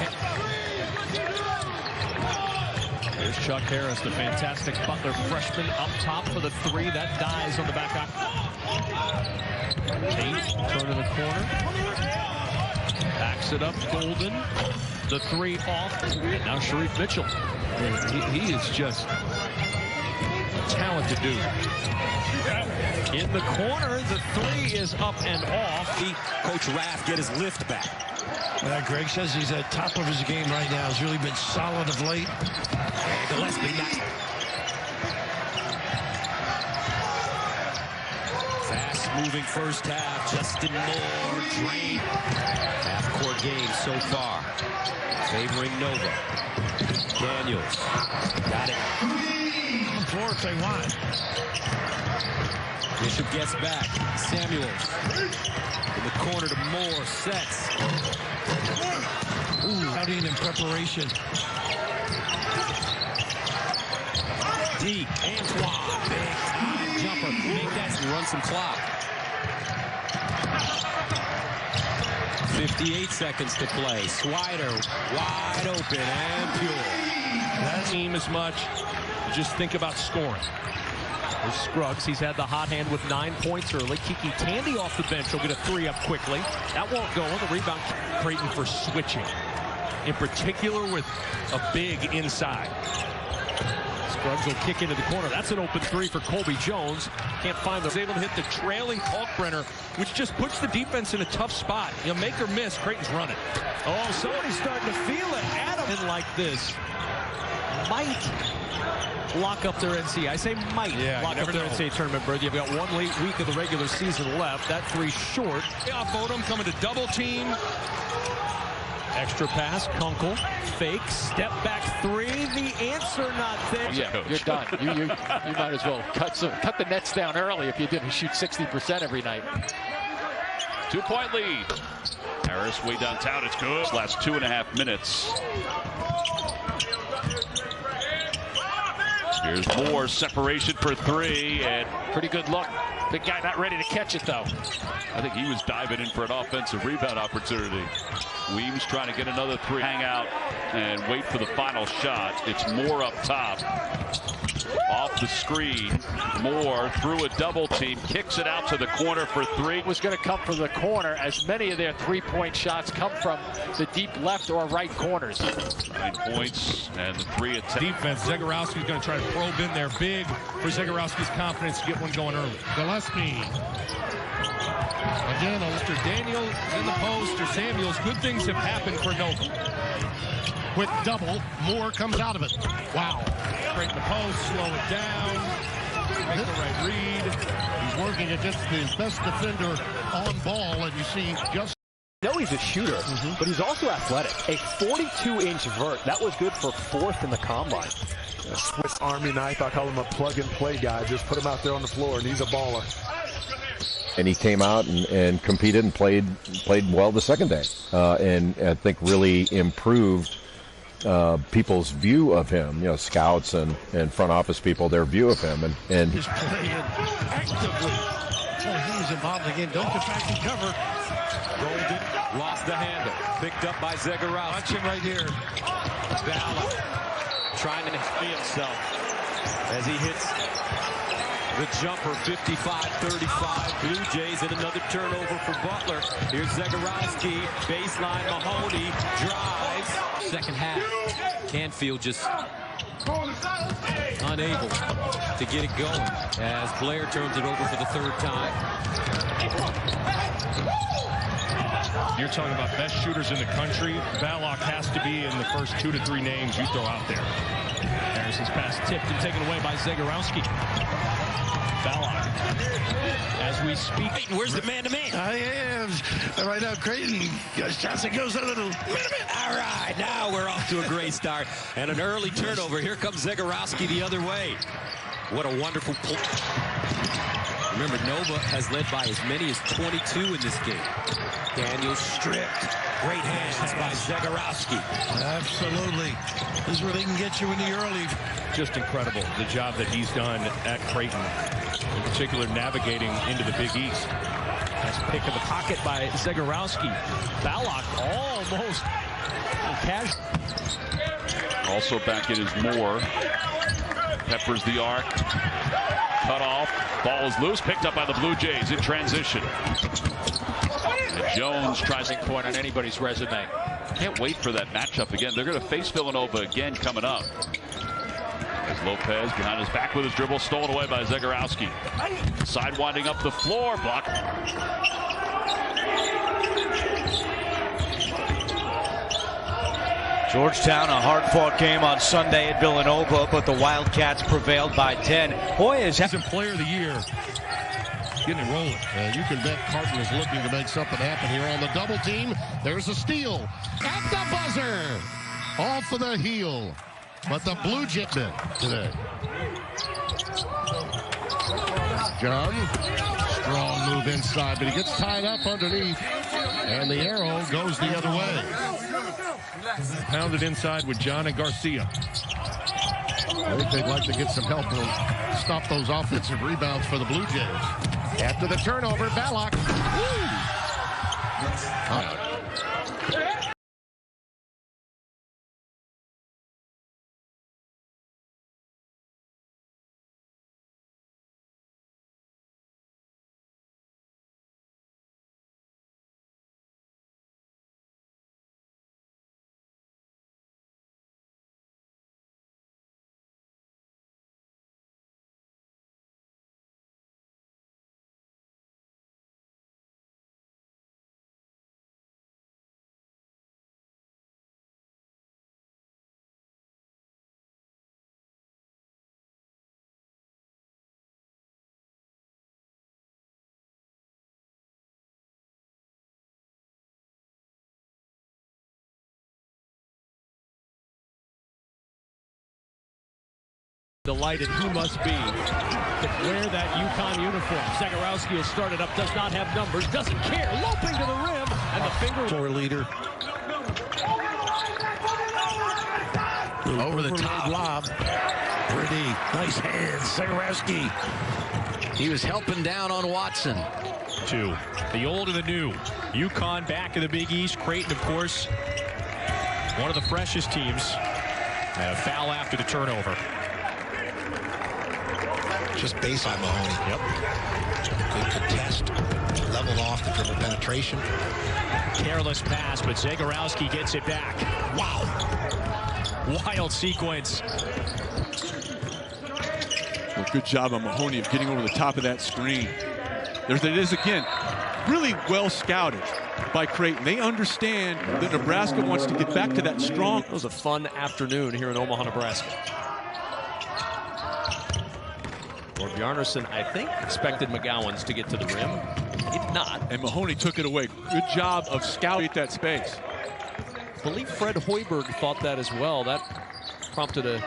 Speaker 14: there's Chuck Harris, the fantastic Butler freshman, up top for the 3. That dies on the back out. Tate, turn to the corner. Backs it up, Golden. The 3 off. Now Sharif Mitchell. He is just a talented dude. In the corner, the 3 is up and off.
Speaker 12: Coach Raff get his lift back.
Speaker 11: Greg says he's at top of his game right now. He's really been solid of late.
Speaker 12: Gillespie knocks. Fast-moving first half. Justin Moore drained. Half-court game so far. Favoring Nova. Daniels. Got it.
Speaker 11: On the floor if they want.
Speaker 12: Bishop gets back. Samuels. In the corner to Moore. Sets.
Speaker 11: Outing in preparation.
Speaker 12: Deep. Antoine. Big time jumper. Make that and run some clock. 58 seconds to play. Swider wide open and pure.
Speaker 14: That team as much. Just think about scoring. There's Scruggs. He's had the hot hand with 9 points early. Kiki Tandy off the bench. He'll get a 3 up quickly. That won't go on the rebound. Creighton for switching. In particular with a big inside. Scruggs will kick into the corner. That's an open 3 for Colby Jones. Can't find them. He's able to hit the trailing Kalkbrenner, which just puts the defense in a tough spot. You know, make or miss, Creighton's running. Oh, somebody's starting to feel it. Adam in like this might lock up their NCAA. I say might lock up their NCAA tournament berth. You've got 1 late week of the regular season left. That 3 short. Off Odom coming to double team. Extra pass, Kunkel, fake, step back 3. The answer not there.
Speaker 10: Yeah, you're done. You might as well cut the nets down early if you didn't shoot 60% every night.
Speaker 16: 2-point lead. Harris way downtown. It's good. Last 2.5 minutes. Here's Moore, separation for 3, and
Speaker 10: pretty good look. Big guy not ready to catch it, though.
Speaker 16: I think he was diving in for an offensive rebound opportunity. Weems trying to get another 3. Hang out and wait for the final shot. It's Moore up top. Off the screen. Moore through a double team. Kicks it out to the corner for 3.
Speaker 10: Was going to come from the corner, as many of their 3-point shots come from the deep left or right corners.
Speaker 16: 9 points and the 3 attempt.
Speaker 14: Defense, Zegarowski's going to try to probe in there big for Zegarowski's confidence to get one going early. Gillespie. Again, Mr. Daniel in the post, or Samuels. Good things have happened for Nova.
Speaker 19: quick double. Moore comes out of it. Wow.
Speaker 23: Straighten the post, slow it down, make the right read.
Speaker 19: He's working against his best defender on ball, and you see just.
Speaker 1: I know he's a shooter, but he's also athletic. A 42-inch vert. That was good for 4th in the combine.
Speaker 3: A Swiss Army knife. I call him a plug-and-play guy. Just put him out there on the floor, and he's a baller.
Speaker 5: And he came out and competed and played well the second day, and I think really improved people's view of him. You know, scouts and front office people, their view of him, and
Speaker 11: he's playing actively. Oh, he was involved in the game. Don't get back and cover.
Speaker 12: Golden lost the handle. Picked up by Zegarowski.
Speaker 23: Watch him right here.
Speaker 12: Ballard trying to free himself as he hits the jumper. 55-35. Blue Jays, and another turnover for Butler. Here's Zegarowski. Baseline. Mahoney drives.
Speaker 7: Second half. Canfield just unable to get it going as Blair turns it over for the 3rd time.
Speaker 13: You're talking about best shooters in the country. Balak has to be in the first 2 to 3 names you throw out there.
Speaker 23: Harrison's pass tipped and taken away by Zegarowski. Balak, as we speak.
Speaker 7: Where's the man-to-man?
Speaker 11: I am. Right now, Creighton. Johnson goes a little.
Speaker 7: All right, now we're off to a great start. And an early turnover. Here comes Zegarowski the other way. What a wonderful pull. Remember, Nova has led by as many as 22 in this game. Daniels stripped. Great hands by Zegarowski.
Speaker 11: Absolutely. This is where they can get you in the early.
Speaker 13: Just incredible, the job that he's done at Creighton, in particular navigating into the Big East.
Speaker 23: Nice pick in the pocket by Zegarowski. Balak almost casual.
Speaker 16: Also back in is Moore. Peppers the arc. Cut off. Ball is loose. Picked up by the Blue Jays in transition. And Jones tries to point on anybody's resume. Can't wait for that matchup again. They're going to face Villanova again coming up. As Lopez behind his back with his dribble, stolen away by Zegarowski. Sidewinding up the floor. Block.
Speaker 17: Georgetown, a hard-fought game on Sunday at Villanova, but the Wildcats prevailed by 10. Hoyas
Speaker 19: He's a player of the year. Getting it rolling. You can bet Carton is looking to make something happen here on the double team. There's a steal at the buzzer. Off of the heel. But the Blue Jay today. John, strong move inside, but he gets tied up underneath. And the arrow goes the other way.
Speaker 13: Pounded inside with John and Garcia.
Speaker 19: I think they'd like to get some help to stop those offensive rebounds for the Blue Jays. After the turnover, Balak.
Speaker 23: Delighted who must be to wear that UConn uniform. Zegarowski will start it up, does not have numbers, doesn't care, loping to the rim, and the finger.
Speaker 11: Floor leader.
Speaker 7: Over the top.
Speaker 11: Lob. Pretty nice hands, Zegarowski.
Speaker 7: He was helping down on Watson.
Speaker 23: 2. The old and the new. UConn back in the Big East. Creighton, of course, one of the freshest teams. And a foul after the turnover.
Speaker 2: Just baseline Mahoney. Yep. Good contest. Leveled off the dribble penetration.
Speaker 23: Careless pass, but Zegarowski gets it back. Wow. Wild sequence.
Speaker 4: Well, good job on Mahoney of getting over the top of that screen. There it is again. really well scouted by Creighton. They understand that Nebraska wants to get back to that strong.
Speaker 14: It was a fun afternoon here in Omaha, Nebraska. Or Bjarnason, I think, expected McGowans to get to the rim. He did not.
Speaker 4: And Mahoney took it away. Good job of scouting that space.
Speaker 14: I believe Fred Hoiberg thought that as well. That prompted a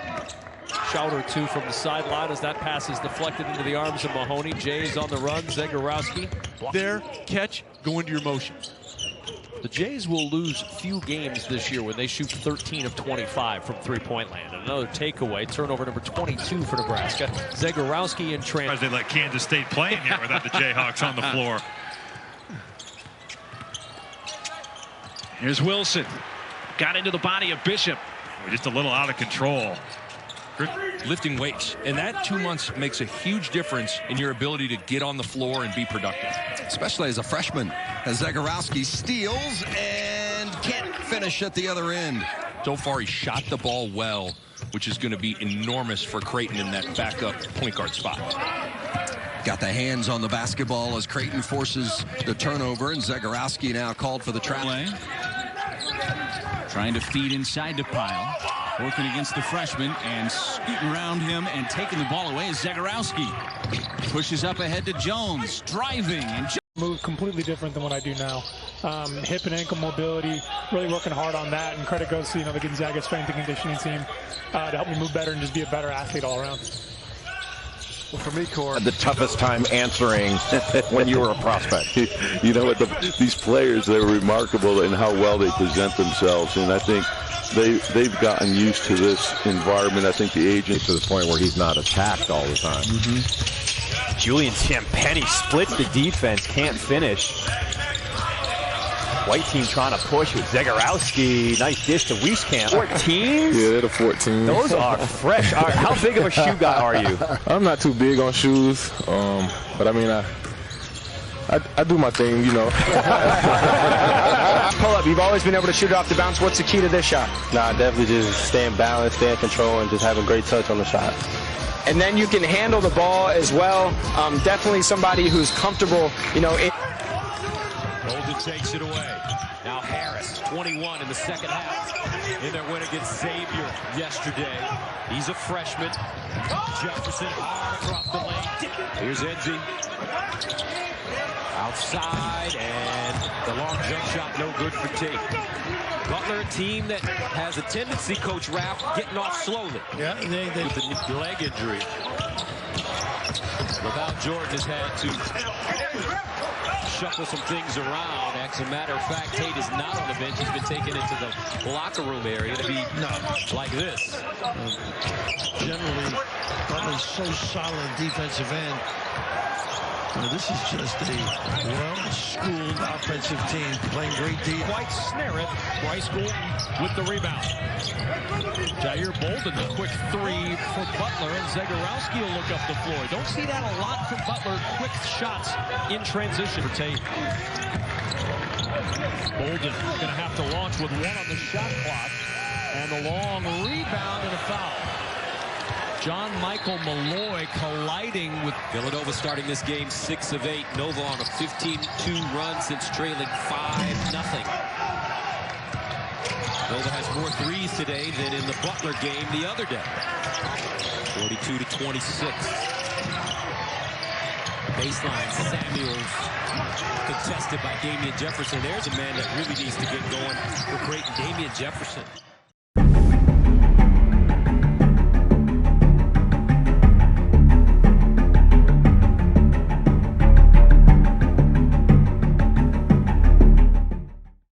Speaker 14: shout or two from the sideline as that pass is deflected into the arms of Mahoney. Jays on the run. Zegarowski.
Speaker 4: There, catch, go into your motion.
Speaker 14: The Jays will lose few games this year when they shoot 13 of 25 from three-point land. And another takeaway, turnover number 22 for Nebraska. Zegarowski in transition.
Speaker 15: They let Kansas State play in here without the Jayhawks on the floor. Here's Wilson. Got into the body of Bishop. Just a little out of control.
Speaker 13: Lifting weights, and that 2 months makes a huge difference in your ability to get on the floor and be productive.
Speaker 20: Especially as a freshman, as Zegarowski steals and can't finish at the other end.
Speaker 13: So far, he shot the ball well, which is going to be enormous for Creighton in that backup point guard spot.
Speaker 20: Got the hands on the basketball as Creighton forces the turnover, and Zegarowski now called for the travel.
Speaker 21: Trying to feed inside to Pyle. Working against the freshman and scooting around him and taking the ball away is Zegarowski. Pushes up ahead to Jones, driving and
Speaker 22: move completely different than what I do now. Hip and ankle mobility, really working hard on that, and credit goes to the Gonzaga strength and conditioning team to help me move better and just be a better athlete all around.
Speaker 3: Well, for me, Core,
Speaker 5: the toughest time answering when you were a prospect.
Speaker 8: You know what? These players, they're remarkable in how well they present themselves, and I think they've gotten used to this environment. I think the agent
Speaker 1: to the point where he's not attacked all the time. Julian Champagny splits the defense, can't finish. White team trying to push with Zegarowski. Nice dish to Wieskamp. 14?
Speaker 26: Yeah, they're the 14.
Speaker 1: Those are fresh. How big of a shoe guy are you?
Speaker 26: I'm not too big on shoes, but I mean, I do my thing, you know.
Speaker 9: Pull up, you've always been able to shoot it off the bounce. What's the key to this shot?
Speaker 26: Nah, definitely just staying balanced, staying in control, and just having great touch on the shot.
Speaker 9: And then you can handle the ball as well. Definitely somebody who's comfortable, you know.
Speaker 12: Golden takes it away. Now Harris, 21 in the second half. In their win against Xavier yesterday. He's a freshman. Jefferson hard across the lane. Here's Enzi. Outside, and the long jump shot no good for Tate. Butler, a team that has a tendency, Coach Rapp, getting off slowly.
Speaker 11: Yeah, they
Speaker 12: with the leg injury. Without George has had to shuffle some things around. As a matter of fact, Tate is not on the bench. He's been taken into the locker room area to be like this.
Speaker 11: Generally, Butler's so solid defensive end. This is just a well-schooled offensive team playing great defense.
Speaker 24: Quite snare it. Bryce Gould with the rebound. Jair Bolden, the quick three for Butler, and Zegarowski will look up the floor. Don't see that a lot from Butler. Quick shots in transition for Tate. Bolden going to have to launch with one on the shot clock. And the long rebound and a foul. John Michael Malloy colliding with
Speaker 12: Villanova starting this game 6 of 8. Nova on a 15-2 run since trailing 5-0. Nova has more threes today than in the Butler game the other day. 42-26. Baseline, Samuels contested by Damian Jefferson. There's a man that really needs to get going for Creighton, Damian Jefferson.